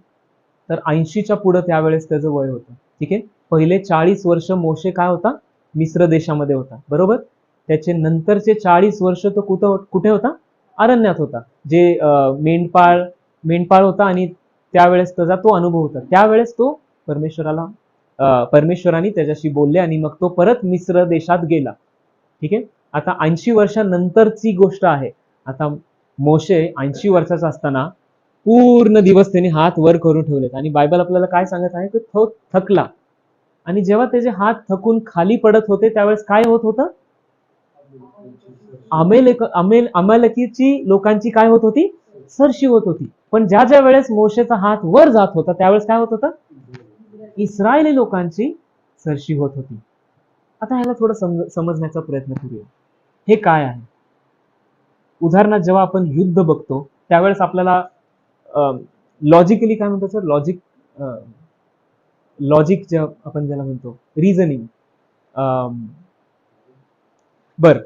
तर 80च्या पुढे त्यावेळेस त्याचं वय होतं. ठीक आहे. पहिले 40 वर्ष मोशे काय होता? मिस्र देशामध्ये होता, बरोबर. त्याचे नंतरचे 40 वर्ष तो कुठे होता? अरण्यात होता. जे मेंढपाळ होता आणि त्यावेळेस त्याचा तो अनुभव होता. त्यावेळेस तो परमेश्वराने त्याच्याशी बोलले आणि मग तो परत मिस्र देशात गेला. ठीक आहे. आता 80 वर्षानंतरची गोष्ट आहे. आता मोशे 80 वर्षाचा असताना पूर्ण दिवस त्यांनी हात वर करून ठेवलेत आणि बायबल आपल्याला काय सांगत आहे की तो थकला. आणि जेव्हा त्याचे हात थकून खाली पडत होते त्यावेळेस काय होत होतं? अमालेकीची लोकांची काय होत होती? सरशी होत होती. पण ज्या ज्या वेळेस मोशेचा हात वर जात होता त्यावेळेस काय होत होतं? इस्रायली लोकांची सरशी होत होती. आता ह्याला थोडं समजण्याचा प्रयत्न करूया. हे काय आहे? उदाहरणार्थ जेव्हा आपण युद्ध बघतो त्यावेळेस आपल्याला लॉजिकली काय म्हणतो सर? लॉजिक जे आपण ज्याला म्हणतो रिझनिंग. बर,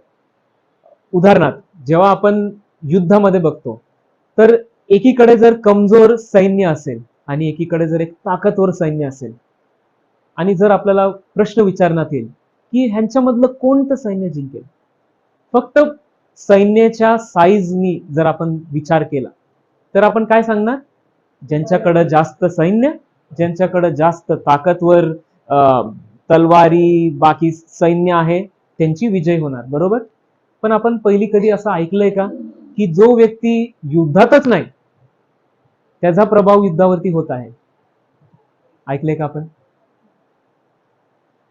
उदाहरणार्थ जेव्हा आपण युद्धामध्ये बघतो तर एकीकडे जर कमजोर सैन्य असेल आणि एकीकडे जर एक ताकदवर सैन्य असेल आणि जर आपल्याला प्रश्न विचारण्यात येईल की ह्यांच्यामधलं कोणतं सैन्य जिंकेल, फक्त सैन्याच्या साईजनी जर आपण विचार केला तर आपण काय सांगणार? ज्यांच्याकडे जास्त सैन्य, ज्यांच्याकडे जास्त ताकदवर तलवारी बाकी सैन्य आहे त्यांची विजय होणार, बरोबर. पण आपण पहिली कधी असं ऐकलंय का की जो व्यक्ती युद्धातच नाही त्याचा प्रभाव युद्धावरती होत आहे? ऐकलंय का आपण?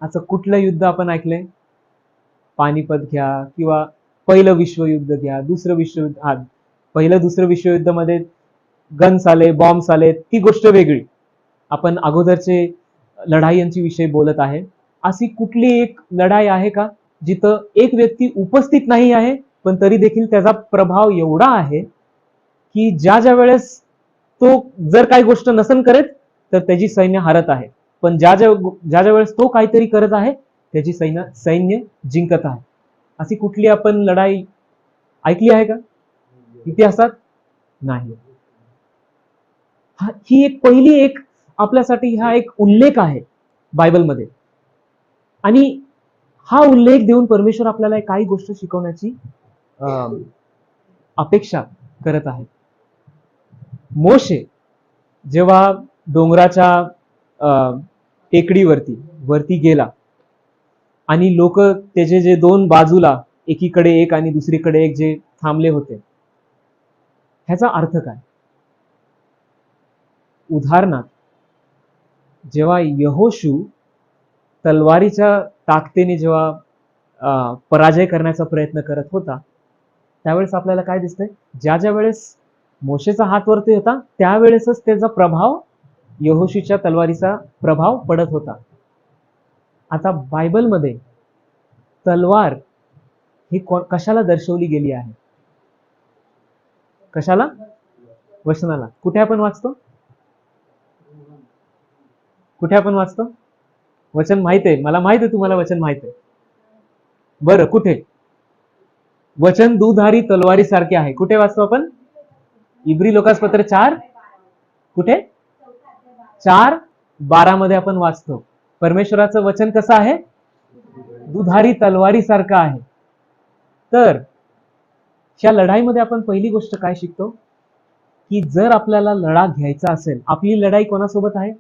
असं कुठलं युद्ध आपण ऐकलंय? पानिपत घ्या किंवा पहिलं विश्वयुद्ध घ्या, दुसरं विश्वयुद्ध. पहिलं दुसरं विश्वयुद्धामध्ये गन्स आले, बॉम्ब्स आले, ती गोष्ट वेगळी. आपण अगोदरचे लढाईयांची विषय बोलत आहे. अशी कुठली एक लढाई आहे का जिथं एक व्यक्ती उपस्थित नाही आहे पण तरी देखील त्याचा प्रभाव एवढा आहे की ज्या ज्या वेळेस तो जर काही गोष्ट नसन करत तर त्याची सैन्य हारत आहे, पण ज्या ज्या वेळेस तो काहीतरी करत आहे त्याची सैन्य जिंकत आहे. अशी कुठली आपण लढाई ऐकली आहे का इतिहासात? नाही. ही एक पहिली एक आपल्यासाठी हा एक उल्लेख आहे बायबलमध्ये, आणि हा उल्लेख देऊन परमेश्वर आपल्याला काही गोष्ट शिकवण्याची अपेक्षा करत आहे. मोशे जेव्हा डोंगराच्या टेकडीवरती गेला आणि लोक त्याचे जे दोन बाजूला एकीकडे एक आणि दुसरीकडे एक जे थांबले होते, ह्याचा अर्थ काय? उदाहरणार्थ, जेव्हा यहोशू तलवारीच्या ताकदीने जेव्हा पराजय करण्याचा प्रयत्न करत होता, त्यावेळेस आपल्याला काय दिसतंय? ज्या ज्या वेळेस मोशेचा हात वरती होता त्यावेळेसच त्याचा प्रभाव, यहोशूच्या तलवारीचा प्रभाव पडत होता. आता बायबलमध्ये तलवार ही कशाला दर्शवली गेली आहे? कशाला? वचनाला. कुठे आपण वाचतो? कुठे आपण वाचतो? वचन माहित आहे, मला माहित आहे तुम्हाला वचन माहित आहे. बरं, कुठे? वचन दुधारी तलवारी सारखे आहे. कुठे वाचतो आपण? इब्री लोकासपत्र 4, कुठे? 4:12 मध्ये आपण वाचतो. परमेश्वराचं वचन कसं आहे? दुधारी तलवारी सारखं आहे. तर ह्या लढाईमध्ये आपण पहिली गोष्ट काय शिकतो की जर आपल्याला लढा घ्यायचा असेल, आपली लढाई कोणासोबत आहे?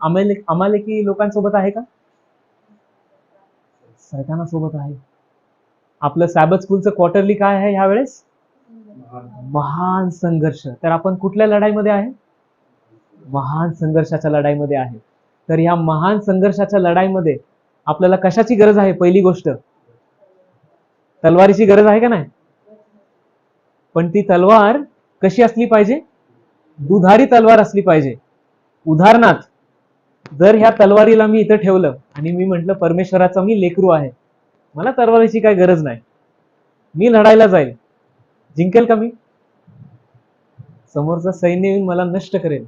अमालेकी लोकांसोबत आहे का? सैतानासोबत आहे. आपलं सॅबथ स्कूलचं क्वार्टरली काय आहे ह्यावेळेस? महान संघर्ष. तर आपण कुठल्या लढाईमध्ये आहे? महान संघर्षाच्या लढाईमध्ये आहे. तर ह्या महान संघर्षाच्या लढाईमध्ये आपल्याला कशाची गरज आहे? पहिली गोष्ट, तलवारीची गरज आहे का नाही? पण ती तलवार कशी असली पाहिजे? दुधारी तलवार असली पाहिजे. उदाहरणार्थ, जर ह्या तलवारीला मी इथं ठेवलं आणि मी म्हंटल परमेश्वराचा मी लेकरू आहे, मला तलवारीची काय गरज नाही, मी लढायला जाईल, जिंकेल का मी? समोरचा सैन्य येऊन मला नष्ट करेल.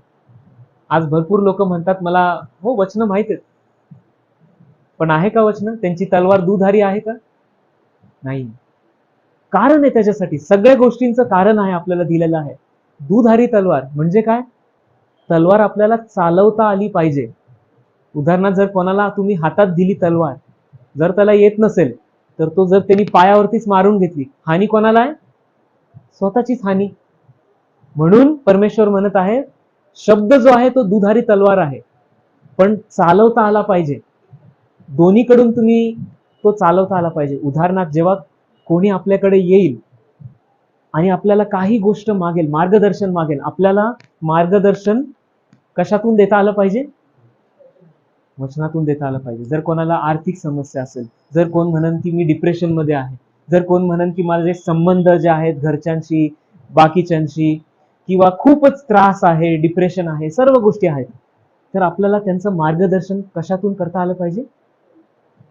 आज भरपूर लोक म्हणतात मला, हो वचन माहित आहेत, पण आहे का वचन? त्यांची तलवार दुधारी आहे का? नाही. कारण आहे त्याच्यासाठी, सगळ्या गोष्टींचं कारण आहे आपल्याला दिलेलं आहे. दुधारी तलवार म्हणजे काय? तलवार आपल्याला चालवता आली पाहिजे. उदाहरणार्थ, जर कोणाला तुम्ही हातात दिली तलवार, जर त्याला येत नसेल तर तो जर त्यांनी पायावरतीच मारून घेतली, हानी कोणाला आहे? स्वतःचीच हानी. म्हणून परमेश्वर म्हणत आहे, शब्द जो आहे तो दुधारी तलवार आहे, पण चालवता आला पाहिजे. दोन्हीकडून तुम्ही तो चालवता आला पाहिजे. उदाहरणार्थ, जेव्हा कोणी आपल्याकडे येईल आणि आपल्याला काही गोष्ट मागेल, मार्गदर्शन मागेल, आपल्याला मार्गदर्शन कशातून देता आलं पाहिजे? वचनातून देता आलं पाहिजे. जर कोणाला आर्थिक समस्या असेल, जर कोण म्हणन की मी डिप्रेशन मध्ये आहे, जर कोण म्हणन की माझे संबंध जे आहेत घरच्यांशी, बाकीच्यांशी, किंवा खूपच त्रास आहे, डिप्रेशन आहे, सर्व गोष्टी आहेत, तर आपल्याला त्यांचं मार्गदर्शन कशातून करता आलं पाहिजे?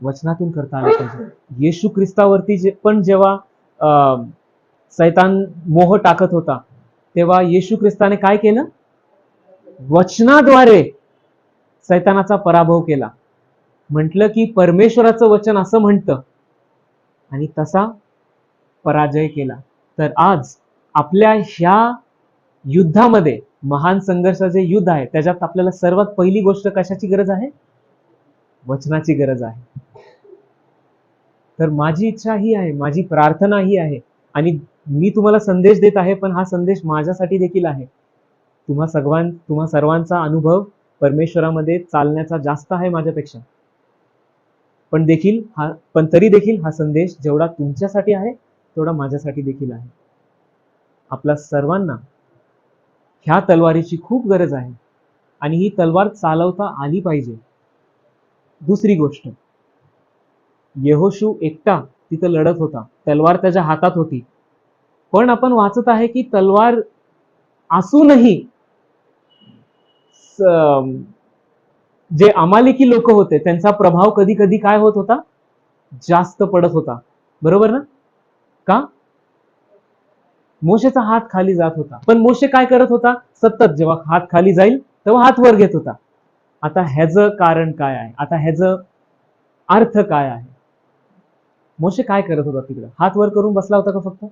वचनातून करता आलं पाहिजे. येशू ख्रिस्तावरती पण जेव्हा सैतान मोह टाकत होता, तेव्हा येशू ख्रिस्ताने काय केलं? वचनाद्वारे सैतानाचा पराभव केला. म्हटलं की परमेश्वराचं वचन असं म्हणतं, आणि तसा पराजय केला. तर आज आपल्या ह्या युद्धामध्ये, महान संघर्षाचे युद्ध आहे, त्याच्यात आपल्याला सर्वात पहिली गोष्ट कशाची गरज आहे? वचनाची गरज आहे. तर माझी इच्छा ही आहे, माझी प्रार्थना ही आहे, आणि मी तुम्हाला संदेश देत आहे, पण हा संदेश माझ्यासाठी देखील आहे. तुम्हा सर्वांचा अनुभव परमेश्वरामध्ये चालण्याचा जास्त आहे माझ्यापेक्षा, पण तरी देखील हा संदेश जेवढा तुमच्यासाठी आहे तेवढा माझ्यासाठी देखील आहे. आपल्या सर्वांना ह्या तलवारीची खूप गरज आहे, आणि ही तलवार चालवता आली पाहिजे. दुसरी गोष्ट, यहोशू एकटा तिथं लढत होता, तलवार त्याच्या हातात होती, पण आपण वाचत आहे की तलवार असूनही जे अमालेकी लोक होते त्यांचा प्रभाव कधी कधी काय होत होता? जास्त पडत होता. बरोबर ना? का? मोशेचा हात खाली जात होता, पण मोशे काय करत होता? सतत जेव्हा हात खाली जाईल तेव्हा हात वर घेत होता. आता ह्याचं कारण काय आहे? आता ह्याचं अर्थ काय आहे? मोशे काय करत होता तिकडं? हात वर करून बसला होता का फक्त?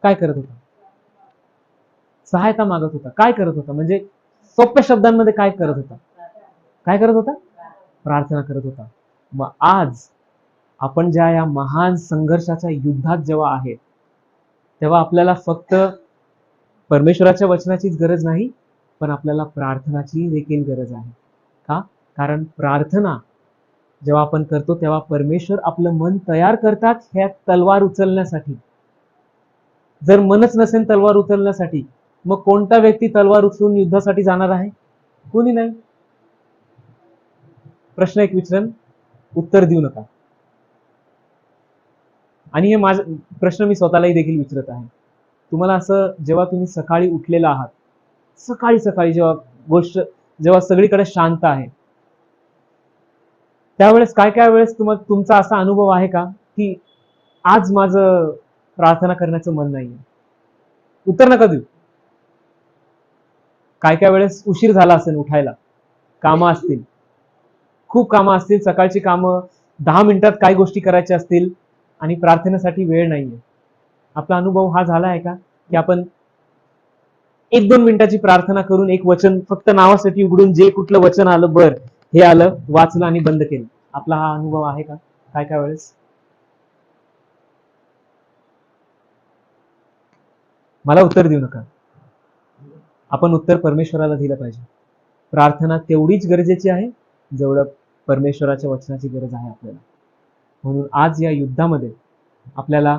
काय करत होता? सहायता मागत होता. काय करत होता? म्हणजे सोप्या शब्दांमध्ये काय करत होता? काय करत होता? प्रार्थना करत होता. मग आज आपण ज्या या महान संघर्षाच्या युद्धात जेव्हा आहेत, तेव्हा आपल्याला फक्त परमेश्वराच्या वचनाचीच गरज नाही, पण आपल्याला प्रार्थनाची देखील गरज आहे. का? कारण प्रार्थना जेव्हा आपण करतो तेव्हा परमेश्वर आपलं मन तयार करतात ह्या तलवार उचलण्यासाठी. जर मनच नसेल तलवार उचलण्यासाठी, मग कोणता व्यक्ती तलवार उचलून युद्धासाठी जाणार आहे? कोणी नाही. प्रश्न एक विचारन, उत्तर देऊ नका. आणि हे माझा प्रश्न मी स्वतःलाही देखील विचारत आहे. तुम्हाला असं जेव्हा तुम्ही सकाळी उठलेला आहात, सकाळी सकाळी जेव्हा सगळीकडे शांत आहे, त्यावेळेस काय वेळेस तुमचा असा अनुभव आहे का की आज माझं प्रार्थना करण्याचं मन नाहीये? उत्तर नका देऊ. काय वेळेस उशीर झाला असेल उठायला, कामं असतील, खूप कामं असतील, सकाळची कामं, 10 मिनिटात काय गोष्टी करायच्या असतील आणि प्रार्थनेसाठी वेळ नाहीये. आपला अनुभव हा झाला आहे का की आपण 1-2 मिनिटाची प्रार्थना करून एक वचन फक्त नावासाठी उघडून जे कुठलं वचन आलं, बर हे आलं, वाचलं आणि बंद केलं? आपला हा अनुभव आहे का काय वेळेस? मला उत्तर देऊ नका. आपण उत्तर परमेश्वराला दिलं पाहिजे. प्रार्थना तेवढीच गरजेची आहे जेवढं परमेश्वराच्या वचनाची गरज आहे आपल्याला. म्हणून आज या युद्धामध्ये आपल्याला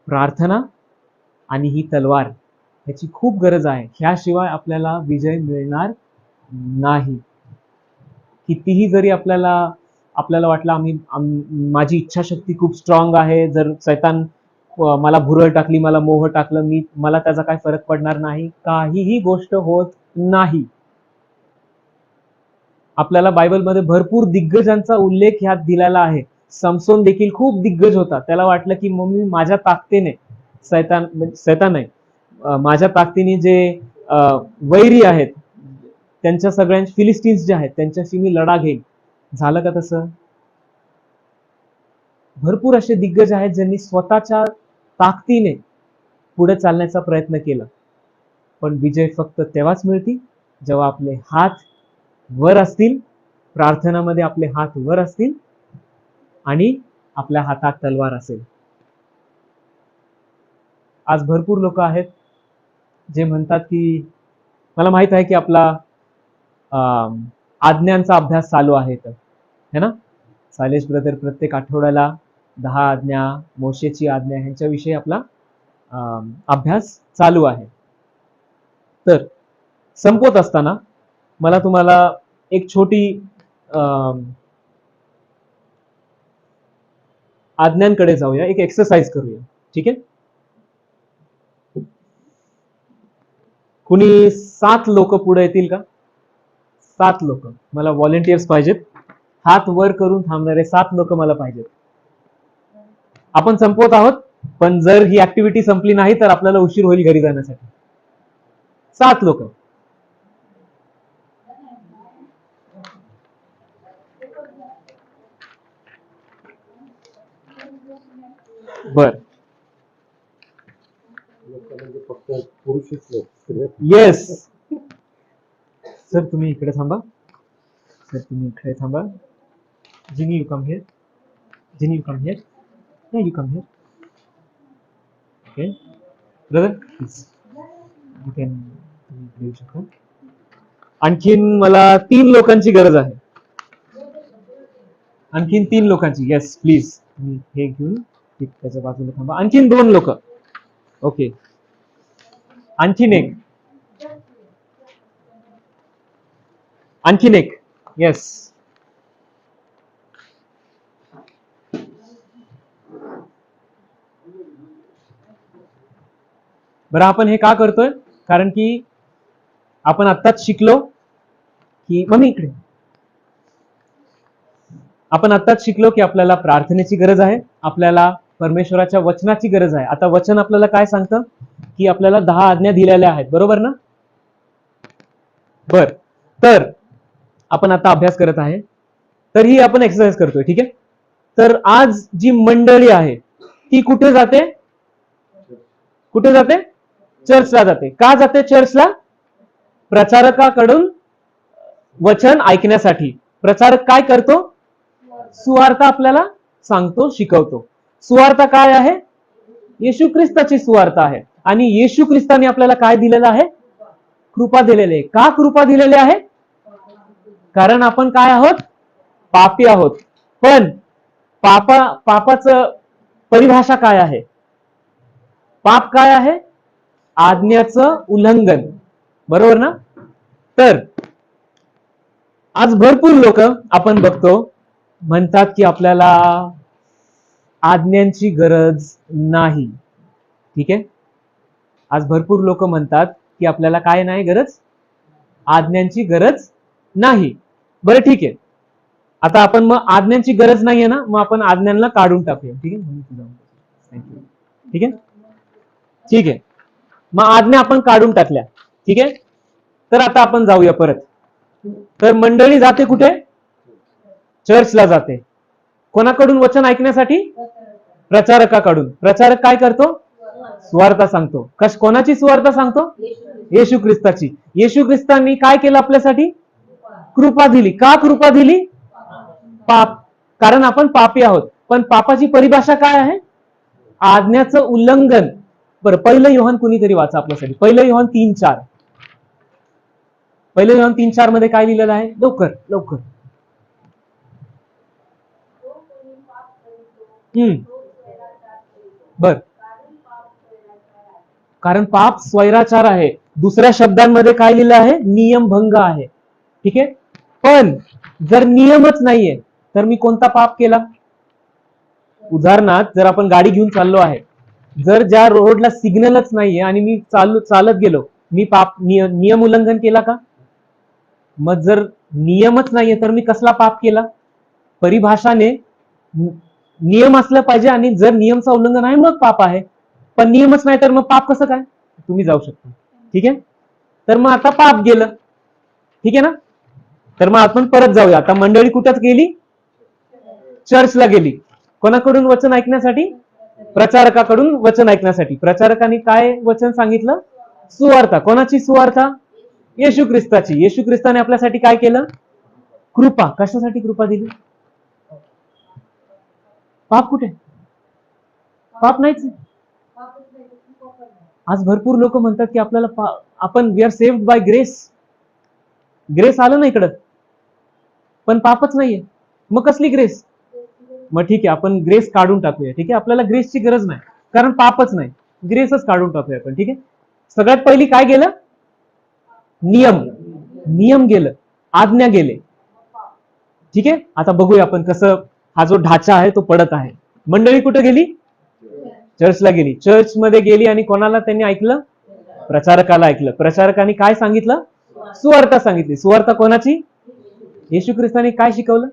प्रार्थना आणि ही तलवार ह्याची खूप गरज आहे. ह्याशिवाय आपल्याला विजय मिळणार नाही. कितीही जरी आपल्याला वाटलं माझी इच्छाशक्ती खूप स्ट्रॉंग आहे, जर शैतान मला भुरळ टाकली, मला मोह टाकलं, मला त्याचा काय फरक पडणार नाही, काहीही गोष्ट होत नाही. आपल्याला बायबलमध्ये भरपूर दिग्गजांचा उल्लेख ह्यात दिलेला आहे. समसोन देखील खूप दिग्गज होता. त्याला वाटलं की मग मी माझ्या ताकदीने शैतान नाही, माझ्या ताकदीने जे वैरी आहेत त्यांच्या सगळ्यांच्या, फिलिस्टीन्स जे आहेत त्यांच्याशी मी लढा घेईन. झालं का तसं? भरपूर असे दिग्गज आहेत ज्यांनी स्वतःच्या ताकदीने पुढे चालण्याचा प्रयत्न केला, पण विजय फक्त तेव्हाच मिळतील जेव्हा आपले हात वर असतील, प्रार्थनामध्ये आपले हात वर असतील आणि आपल्या हातात तलवार असेल. आज भरपूर लोक आहेत जे म्हणतात की मला माहित आहे की आपला आज्ञांचा अभ्यास चालू आहे, तर है ना, सायलेश ब्रदर प्रत्येक आठवड्याला 10 आज्ञा, मोशेची आज्ञा ह्यांच्याविषयी आपला अभ्यास चालू आहे. तर संपवत असताना मला तुम्हाला एक छोटी आज्ञांकडे जाऊया, एक एक्सरसाइज करूया. ठीक आहे? कुणी 7 लोक पुढे येतील का? 7 लोक मला व्हॉलेंटियर्स पाहिजेत. हात वर करून थांबणारे 7 लोक मला पाहिजेत. आपण संपवत आहोत, पण जर ही ऍक्टिव्हिटी संपली नाही तर आपल्याला उशीर होईल घरी जाण्यासाठी. 7 लोक. बर, फक्त पुरुषच लोक. येस सर, तुम्ही इकडे थांबा. सर तुम्ही इकडे थांबा. Ginny you come here. Ginny you come here. You come here. Okay brother, please you can येऊ शकता. आणखीन मला 3 लोकांची गरज आहे. आणखीन 3 लोकांची. येस प्लीज, तुम्ही हे घेऊन त्याच्या बाजूला थांबा. आणखीन 2 लोक. ओके, आणखीन एक. आणखीन एक. येस. बरं, आपण हे का करतोय? कारण की आपण आत्ताच शिकलो की मम्मी इकडे. आपण आत्ताच शिकलो की आपल्याला प्रार्थनेची गरज आहे, आपल्याला परमेश्वराच्या वचनाची गरज आहे. आता वचन आपल्याला काय सांगतं की आपल्याला 10 आज्ञा दिलेल्या आहेत, बरोबर ना? बर, तर आपण आता अभ्यास करत आहे, तर ही आपण एक्सरसाइज करतोय, ठीक आहे? तर आज जी मंडळी आहे ती कुठे जाते? कुठे जाते? चर्चला जाते. का जाते चर्चला? प्रचारकाकडून वचन ऐकण्यासाठी. प्रचारक काय करतो? सुवार्थ आपल्याला सांगतो, शिकवतो. सुवार्थ काय आहे? येशू ख्रिस्ताची सुवार्थ आहे. आणि येशू ख्रिस्ताने आपल्याला काय दिलेलं आहे? कृपा दिलेली आहे. का कृपा दिलेली आहे? कारण आपण काय आहोत? पापी आहोत. पण पापाचं परिभाषा काय आहे? पाप काय आहे? आज्ञाचं उल्लंघन, बरोबर ना? तर आज भरपूर लोक आपण बघतो म्हणतात की आपल्याला आज्ञांची गरज नाही, ठीक आहे? आज भरपूर लोक म्हणतात की आपल्याला काय नाही गरज? आज्ञांची गरज नाही. बरं, ठीक आहे. आता आपण मग आज्ञांची गरज नाहीये ना, मग आपण आज्ञांना काढून टाकूया, ठीक आहे? ठीक आहे, ठीक आहे. मग आज्ञा आपण काढून टाकल्या, ठीक आहे? तर आता आपण जाऊया परत. तर मंडळी जाते कुठे? चर्चला जाते. कोणाकडून वचन ऐकण्यासाठी? प्रचारकाकडून. प्रचारक काय करतो? सुवार्थ सांगतो. कोणाची सुवार्थ सांगतो? येशू ख्रिस्ताची. येशू ख्रिस्तांनी काय केलं आपल्यासाठी? कृपा दिली. का कृपा दिली? पाप, कारण आपण पापी आहोत. पण पापाची परिभाषा काय आहे? आज्ञाचं उल्लंघन. बरं, पहिलं योहान कुणीतरी वाचा आपल्यासाठी. पहिलं योहान 3:4. पहिलं योहान 3:4 मध्ये काय लिहिलेलं आहे? लवकर लवकर. बर, कारण पाप स्वैराचार आहे. दुसऱ्या शब्दांमध्ये काय लिहिलं आहे? नियमभंग आहे, ठीक आहे? पण जर नियमच नाहीये तर मी कोणता पाप केला? उदाहरणार्थ, जर आपण गाडी घेऊन चाललो आहे, जर ज्या रोडला सिग्नलच नाहीये आणि मी चालत गेलो, मी पाप नियम उल्लंघन केला का? मग जर नियमच नाहीये तर मी कसला पाप केला? परिभाषाने नियम असलं पाहिजे, आणि जर नियमचं उल्लंघन आहे मग पाप आहे. पण नियमच नाही तर मग पाप कसं काय? तुम्ही जाऊ शकता, ठीक आहे? तर मग आता पाप गेलं, ठीक आहे ना? तर मग आपण परत जाऊया. आता मंडळी कुठेच गेली? चर्चला गेली. कोणाकडून वचन ऐकण्यासाठी? प्रचारकाकडून वचन ऐकण्यासाठी. प्रचारकाने काय वचन सांगितलं? सुवार्थ. कोणाची सुवार्थ? येशू ख्रिस्ताची. येशू ख्रिस्ताने आपल्यासाठी काय केलं? कृपा. कशासाठी कृपा दिली? पाप कुठे? पाप नाहीच. आज भरपूर लोक म्हणतात की आपल्याला आपण we are saved by grace. Grace आलं ना इकडं, पण पापच नाहीये. मग कसली ग्रेस? मग ठीक आहे, आपण ग्रेस काढून टाकूया, ठीक आहे? आपल्याला ग्रेसची गरज नाही, कारण पापच नाही. ग्रेसच काढून टाकूया आपण, ठीक आहे? सगळ्यात पहिली काय गेलं? नियम गेलं, आज्ञा गेले, ठीक आहे? आता बघूया आपण कसं हा जो ढाचा आहे तो पडत आहे. मंडळी कुठे गेली? चर्चला गेली. चर्च मध्ये गेली आणि कोणाला त्यांनी ऐकलं? प्रचारकाला ऐकलं. प्रचारकाने काय सांगितलं? सुवार्थ सांगितली. सुवार्थ कोणाची? येशू ख्रिस्ताने काय शिकवलं?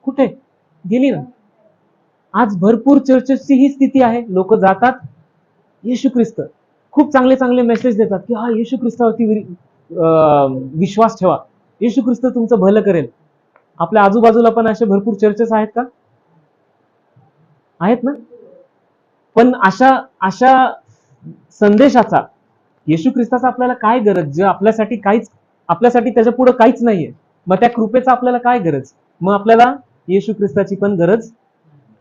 कुठे गेली ना? आज भरपूर चर्चेसची ही स्थिती आहे. लोक जातात, येशू ख्रिस्त खूप चांगले चांगले मेसेज देतात की हा येशू ख्रिस्तावरती विश्वास ठेवा, येशू ख्रिस्त तुमचं भलं करेल. आपल्या आजूबाजूला पण असे भरपूर चर्चेस आहेत का? आहेत ना? पण अशा संदेशाचा, येशू ख्रिस्ताचा आपल्याला काय गरज? जे आपल्यासाठी त्याच्या पुढे काहीच नाहीये. मग त्या कृपेचा आपल्याला काय गरज? मग आपल्याला येशू ख्रिस्ताची पण गरज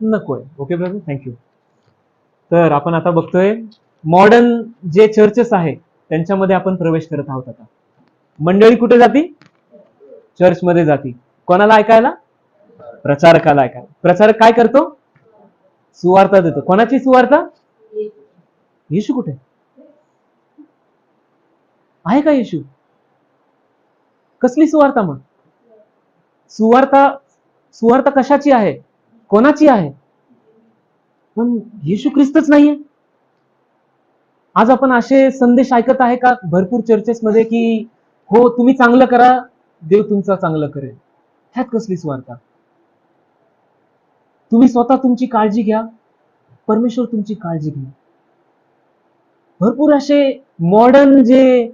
नकोय. Okay brother, thank you. तर आपण आता बघतोय मॉडर्न जे चर्चेस आहे त्यांच्यामध्ये आपण प्रवेश करत आहोत. आता मंडळी कुठे जाती? चर्चमध्ये जाती. कोणाला ऐकायला? प्रचारकाला ऐकायला. प्रचारक काय करतो? सुवार्थ देतो. कोणाची सुवार्थ? येशू कुठे आहे का? येशू कसली सुवार्थ? मग सुवार्थ कशाची आहे? कोणाची आहे? पण येशू ख्रिस्तच नाहीये. आज आपण असे संदेश ऐकत आहे का भरपूर चर्चेस मध्ये की हो तुम्ही चांगलं करा, देव तुमचं चांगलं करेल. ह्यात कसली सुवार्थ? तुम्ही स्वतः तुमची काळजी घ्या, परमेश्वर तुमची काळजी घ्या. भरपूर असे मॉडर्न जे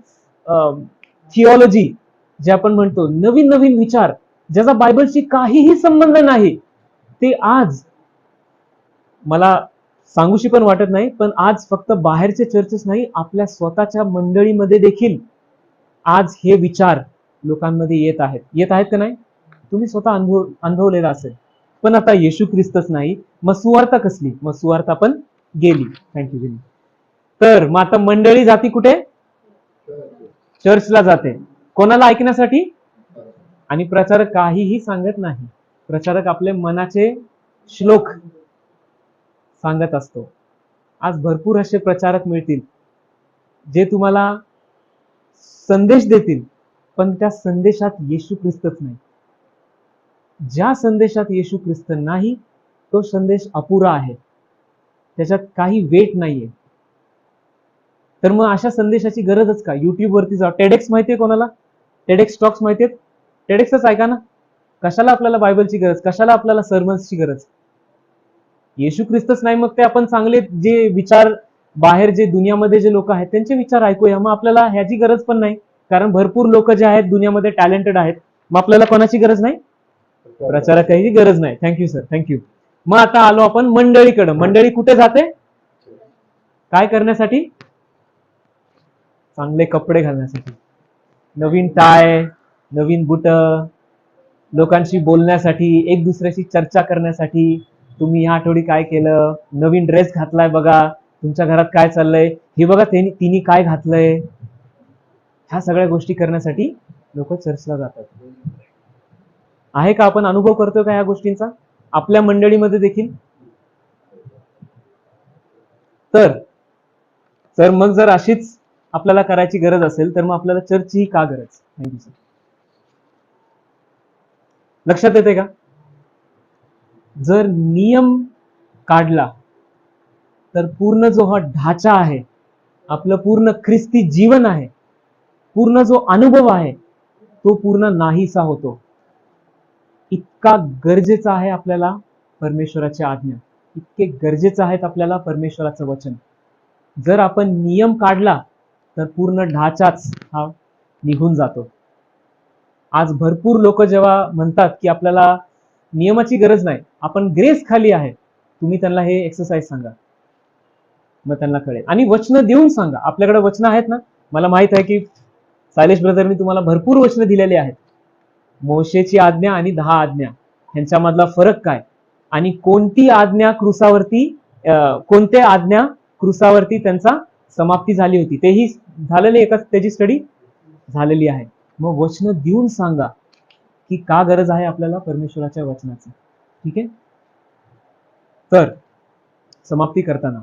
थिओलॉजी जे आपण म्हणतो, नवीन नवीन विचार ज्याचा बायबलशी काहीही संबंध नाही, ते आज मला सांगूशी पण वाटत नाही, पण आज फक्त बाहेरचे चर्चेस नाही, आपल्या स्वतःच्या मंडळीमध्ये देखील आज हे विचार लोकांमध्ये येत आहेत का नाही? तुम्ही स्वतः अनुभवलेला असेल. पण आता येशू ख्रिस्तच नाही, मग सुवार्ता कसली? मग सुवार्ता पण गेली. थँक्यू. तर मग आता मंडळी जाती कुठे? चर्चला जाते. कोणाला ऐकण्यासाठी? आणि प्रचारक काहीही सांगत नाही. प्रचारक आपले मनाचे श्लोक सांगत असतो. आज भरपूर असे प्रचारक मिळतील जे तुम्हाला संदेश देतील, पण त्या संदेशात येशू ख्रिस्तच नाही. ज्या संदेशात येशू ख्रिस्त नाही, तो संदेश अपुरा आहे, त्याच्यात काही वेट नाहीये. तर मग अशा संदेशाची गरजच का? युट्यूब वरती जा. टेडेक्स माहितीये कोणाला? TEDx talks माहितीयेत? टेडेक्सच ऐका ना. कशाला आपल्याला बायबलची गरज? कशाला आपल्याला सर्मन्सची गरज? येशू ख्रिस्तच नाही, मग ते आपण चांगले जे विचार बाहेर जे दुनियामध्ये जे लोक आहेत त्यांचे विचार ऐकूया. मग आपल्याला ह्याची गरज पण नाही, कारण भरपूर लोक जे आहेत दुनियामध्ये टॅलेंटेड आहेत. मग आपल्याला कोणाची गरज नाही? प्रचारकाची गरज नाही. Thank you sir, thank you. मग आता आलो आपण मंडळीकडे. मंडळी कुठे जाते? काय करण्यासाठी? चांगले कपडे घालण्यासाठी, नवीन टाय, नवीन बुट, लोकांशी बोलण्यासाठी, एक दुसऱ्याशी चर्चा करण्यासाठी. तुम्ही या आठवडी काय केलं? नवीन ड्रेस घातलाय बघा, तुमच्या घरात काय चाललंय हे बघा, तिने काय घातलंय. ह्या सगळ्या गोष्टी करण्यासाठी लोक चर्चला जातात. आहे का? आपण अनुभव करतोय का या गोष्टींचा आपल्या मंडळीमध्ये देखील? तर मग जर अशीच आपल्याला करायची गरज असेल, तर मग आपल्याला चर्चची का गरज? Thank you sir. लक्षात येते का? जर नियम काढला तर पूर्ण जो हा ढाचा आहे, आपलं पूर्ण ख्रिस्ती जीवन आहे, पूर्ण जो अनुभव आहे, तो पूर्ण नाहीसा होतो. इतका गरजेचा आहे आपल्याला परमेश्वराची आज्ञा, इतके गरजेचं आहेत आपल्याला परमेश्वराचं वचन. जर आपण नियम काढला तर पूर्ण ढाचाच हा निघून जातो. आज भरपूर लोक जेव्हा म्हणतात की आपल्याला नियमाची गरज नाही, आपण ग्रेस खाली आहे, तुम्ही त्यांना हे एक्सरसाइज सांगा, मग त्यांना कळेल. आणि वचन देऊन सांगा. आपल्याकडे वचन आहेत ना. मला माहित आहे की सायलेश ब्रदरनी तुम्हाला भरपूर वचन दिलेली आहेत. मोशेची आज्ञा आणि 10 आज्ञा ह्यांच्यामधला फरक काय, आणि कोणत्या आज्ञा क्रुसावरती त्यांचा समाप्ती झाली होती, तेही झालेले एका त्याची स्टडी झालेली आहे. मग वचन देऊन सांगा की का गरज आहे आपल्याला परमेश्वराच्या वचनाची. ठीक आहे. तर समाप्ती करताना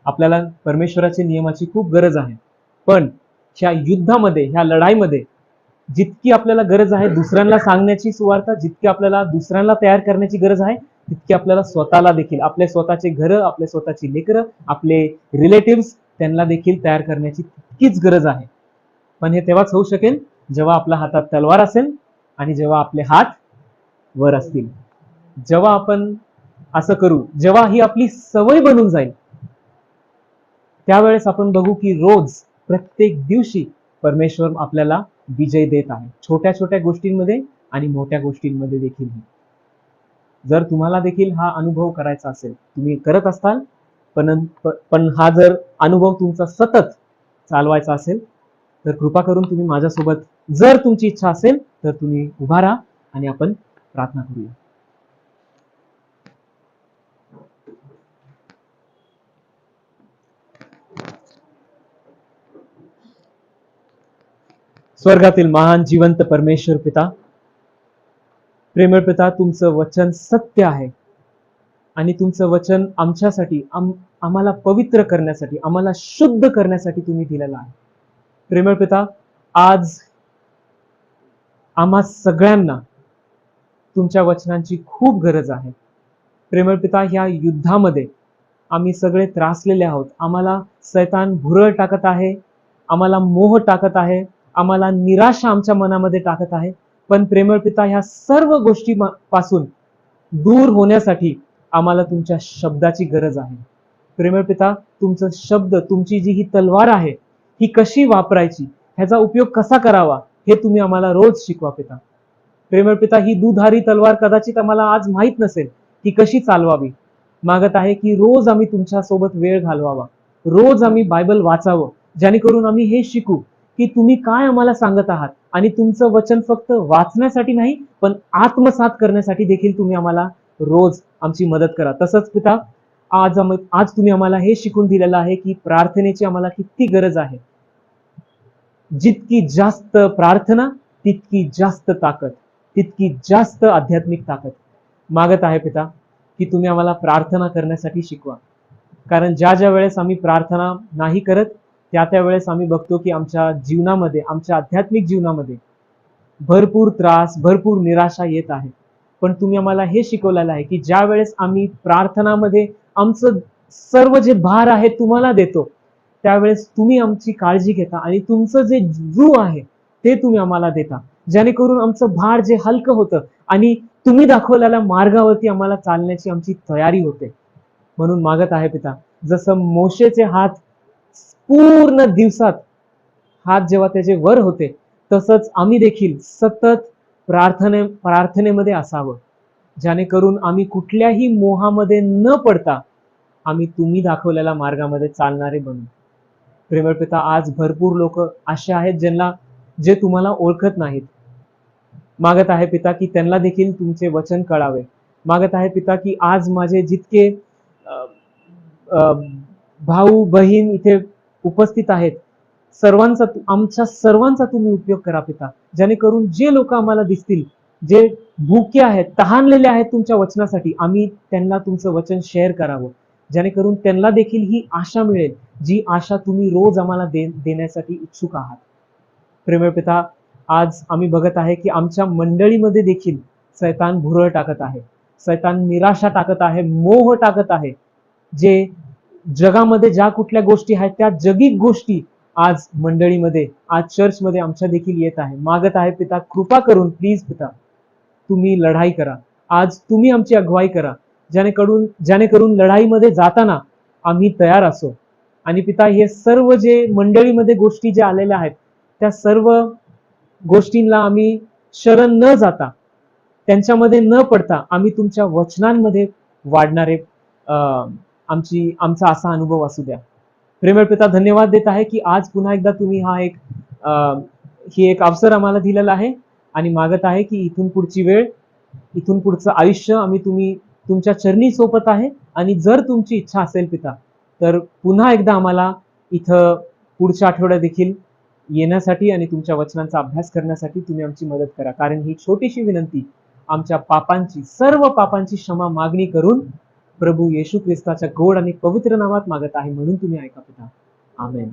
आपल्याला परमेश्वराच्या नियमाची खूप गरज आहे, पण ह्या युद्धामध्ये, ह्या लढाईमध्ये जितकी आपल्याला गरज आहे दुसऱ्यांना सांगण्याची सुवार्ता, जितकी आपल्याला दुसऱ्यांना तयार करण्याची गरज आहे, तितकी आपल्याला स्वतःला देखील, आपले स्वतःचे घर, आपले स्वतःची लेकरं, आपले रिलेटिव्ह, त्यांना देखील तयार करण्याची तितकीच गरज आहे. पण हे तेव्हाच होऊ शकेल जेव्हा आपल्या हातात तलवार असेल आणि जेव्हा आपले हात वर असतील. जेव्हा आपण असं करू, जेव्हा ही आपली सवय बनून जाईल, त्यावेळेस आपण बघू की रोज प्रत्येक दिवशी परमेश्वर आपल्याला विजय देत आहे, छोट्या छोट्या गोष्टींमध्ये आणि मोठ्या गोष्टींमध्ये देखील. जर तुम्हाला देखील हा अनुभव करायचा असेल, तुम्ही करत असताल, पण हा जर अनुभव तुमचा सतत चालवायचा असेल, तर कृपा करून तुम्ही माझ्यासोबत, जर तुमची इच्छा असेल तर तुम्ही उभा राहा आणि आपण प्रार्थना करूया. स्वर्गातील महान जिवंत परमेश्वर पिता, प्रेमळ पिता, तुमचं वचन सत्य आहे आणि तुमचं वचन आमच्यासाठी, आम्हाला पवित्र करण्यासाठी, आम्हाला शुद्ध करण्यासाठी तुम्ही दिलेलं आहे. प्रेमळ पिता, आज आम्हा सगळ्यांना तुमच्या वचनांची खूप गरज आहे. प्रेमळ पिता, ह्या युद्धामध्ये आम्ही सगळे त्रासलेले आहोत. आम्हाला शैतान भुरळ टाकत आहे, आम्हाला मोह टाकत आहे, आम्हाला निराशा आमच्या मनामध्ये टाकत आहे. पण प्रेमळ पिता, ह्या सर्व गोष्टी पासून दूर होण्यासाठी आम्हाला तुमच्या शब्दाची गरज आहे. प्रेमळ पिता, तुमचं शब्द, तुमची जी ही तलवार आहे, ही कशी वापरायची, ह्याचा उपयोग कसा करावा, हे तुम्ही आम्हाला रोज शिकवा पिता. प्रेमळ पिता, ही दुधारी तलवार कदाचित आम्हाला आज माहित नसेल की कशी चालवावी. मागत आहे की रोज आम्ही तुमच्या सोबत वेळ घालवावा, रोज आम्ही बायबल वाचावं, जेणेकरून आम्ही हे शिकू की तुम्ही काय आम्हाला सांगत आहात, आणि तुमचं वचन फक्त वाचण्यासाठी नाही, पण आत्मसात करण्यासाठी देखील तुम्ही आम्हाला रोज आमची मदत करा. तसंच पिता, आज तुम्ही आम्हाला हे शिकून दिलेलं आहे की प्रार्थनेची आम्हाला किती गरज आहे. जितकी जास्त प्रार्थना, तितकी जास्त ताकद, तितकी जास्त आध्यात्मिक ताकद. मागत आहे पिता की तुम्ही आम्हाला प्रार्थना करण्यासाठी शिकवा. कारण ज्या ज्या वेळेस आम्ही प्रार्थना नाही करत, त्या वेळेस आम्ही बघतो की आमच्या जीवनामध्ये, आमच्या आध्यात्मिक जीवनामध्ये भरपूर त्रास, भरपूर निराशा येत आहे. पण तुम्ही आम्हाला हे शिकवलेलं आहे की ज्या वेळेस आम्ही प्रार्थनामध्ये आमचं सर्व जे भार आहे तुम्हाला देतो, त्यावेळेस तुम्ही आमची काळजी घेता आणि तुमचं जे जीव आहे ते तुम्ही आम्हाला देता, जेणेकरून आमचं भार जे हलकं होतं आणि तुम्ही दाखवलेल्या मार्गावरती आम्हाला चालण्याची आमची तयारी होते. म्हणून मागत आहे पिता, जसं मोशेचे हात पूर्ण दिवसात हात जेव्हा त्याचे वर होते, तसंच आम्ही देखील सतत प्रार्थनेमध्ये असावं, जेणेकरून आम्ही कुठल्याही मोहामध्ये न पडता आम्ही तुम्ही दाखवलेल्या मार्गामध्ये चालणारे बनू. प्रेमळ पिता, आज भरपूर लोक असे आहेत जे तुम्हाला ओळखत नाहीत. मागत आहे पिता की त्यांना देखील तुमचे वचन कळावे. मागत आहे पिता की आज माझे जितके भाऊ बहीण इथे उपस्थित आहेत, आमच्या सर्वांचा तुम्ही उपयोग करा पिता, जेणेकरून जे लोक आम्हाला दिसतील, जे भुके आहेत, तहानलेले आहेत तुमच्या वचनासाठी, आम्ही त्यांना तुमचं वचन शेअर करावं, जेणेकरून त्यांना देखील ही आशा मिळेल, जी आशा तुम्ही रोज आम्हाला देण्यासाठी इच्छुक आहात. प्रेमळ पिता, आज आम्ही बघत आहे की आमच्या मंडळीमध्ये देखील सैतान भुरळ टाकत आहे, सैतान निराशा टाकत आहे, मोह टाकत आहे. जे जगामध्ये ज्या कुठल्या गोष्टी आहेत, त्या जगिक गोष्टी आज मंडळीमध्ये, आज चर्चमध्ये आमच्या देखील येत आहे. मागत आहे पिता, कृपा करून प्लीज पिता, तुम्ही लढाई करा. आज तुम्ही आमची अगुवाई करा, जेणेकरून लढाईमध्ये जाताना आम्ही तयार असो. आणि पिता, हे सर्व जे मंडळीमध्ये गोष्टी ज्या आलेल्या आहेत, त्या सर्व गोष्टींना आम्ही शरण न जाता, त्यांच्यामध्ये न पडता, आम्ही तुमच्या वचनांमध्ये वाढणारे आमचा असा अनुभव असू द्या. प्रेमळ पिता, धन्यवाद देत आहे की आज पुन्हा एकदा तुम्ही ही एक अवसर आम्हाला दिलेला आहे, आणि मागत आहे की इथून पुढची वेळ, इथून पुढचं आयुष्य आम्ही तुमच्या चरणी सोपत आहे. आणि जर तुमची इच्छा असेल पिता, तर पुन्हा एकदा आम्हाला इथं पुढच्या आठवड्यात देखील येण्यासाठी आणि तुमच्या वचनांचा अभ्यास करण्यासाठी तुम्ही आमची मदत करा. कारण ही छोटीशी विनंती आमच्या सर्व पापांची क्षमा मागणी करून प्रभू येशू ख्रिस्ताच्या गोड आणि पवित्र नावात मागत आहे, म्हणून तुम्ही ऐका पिता. आमेन.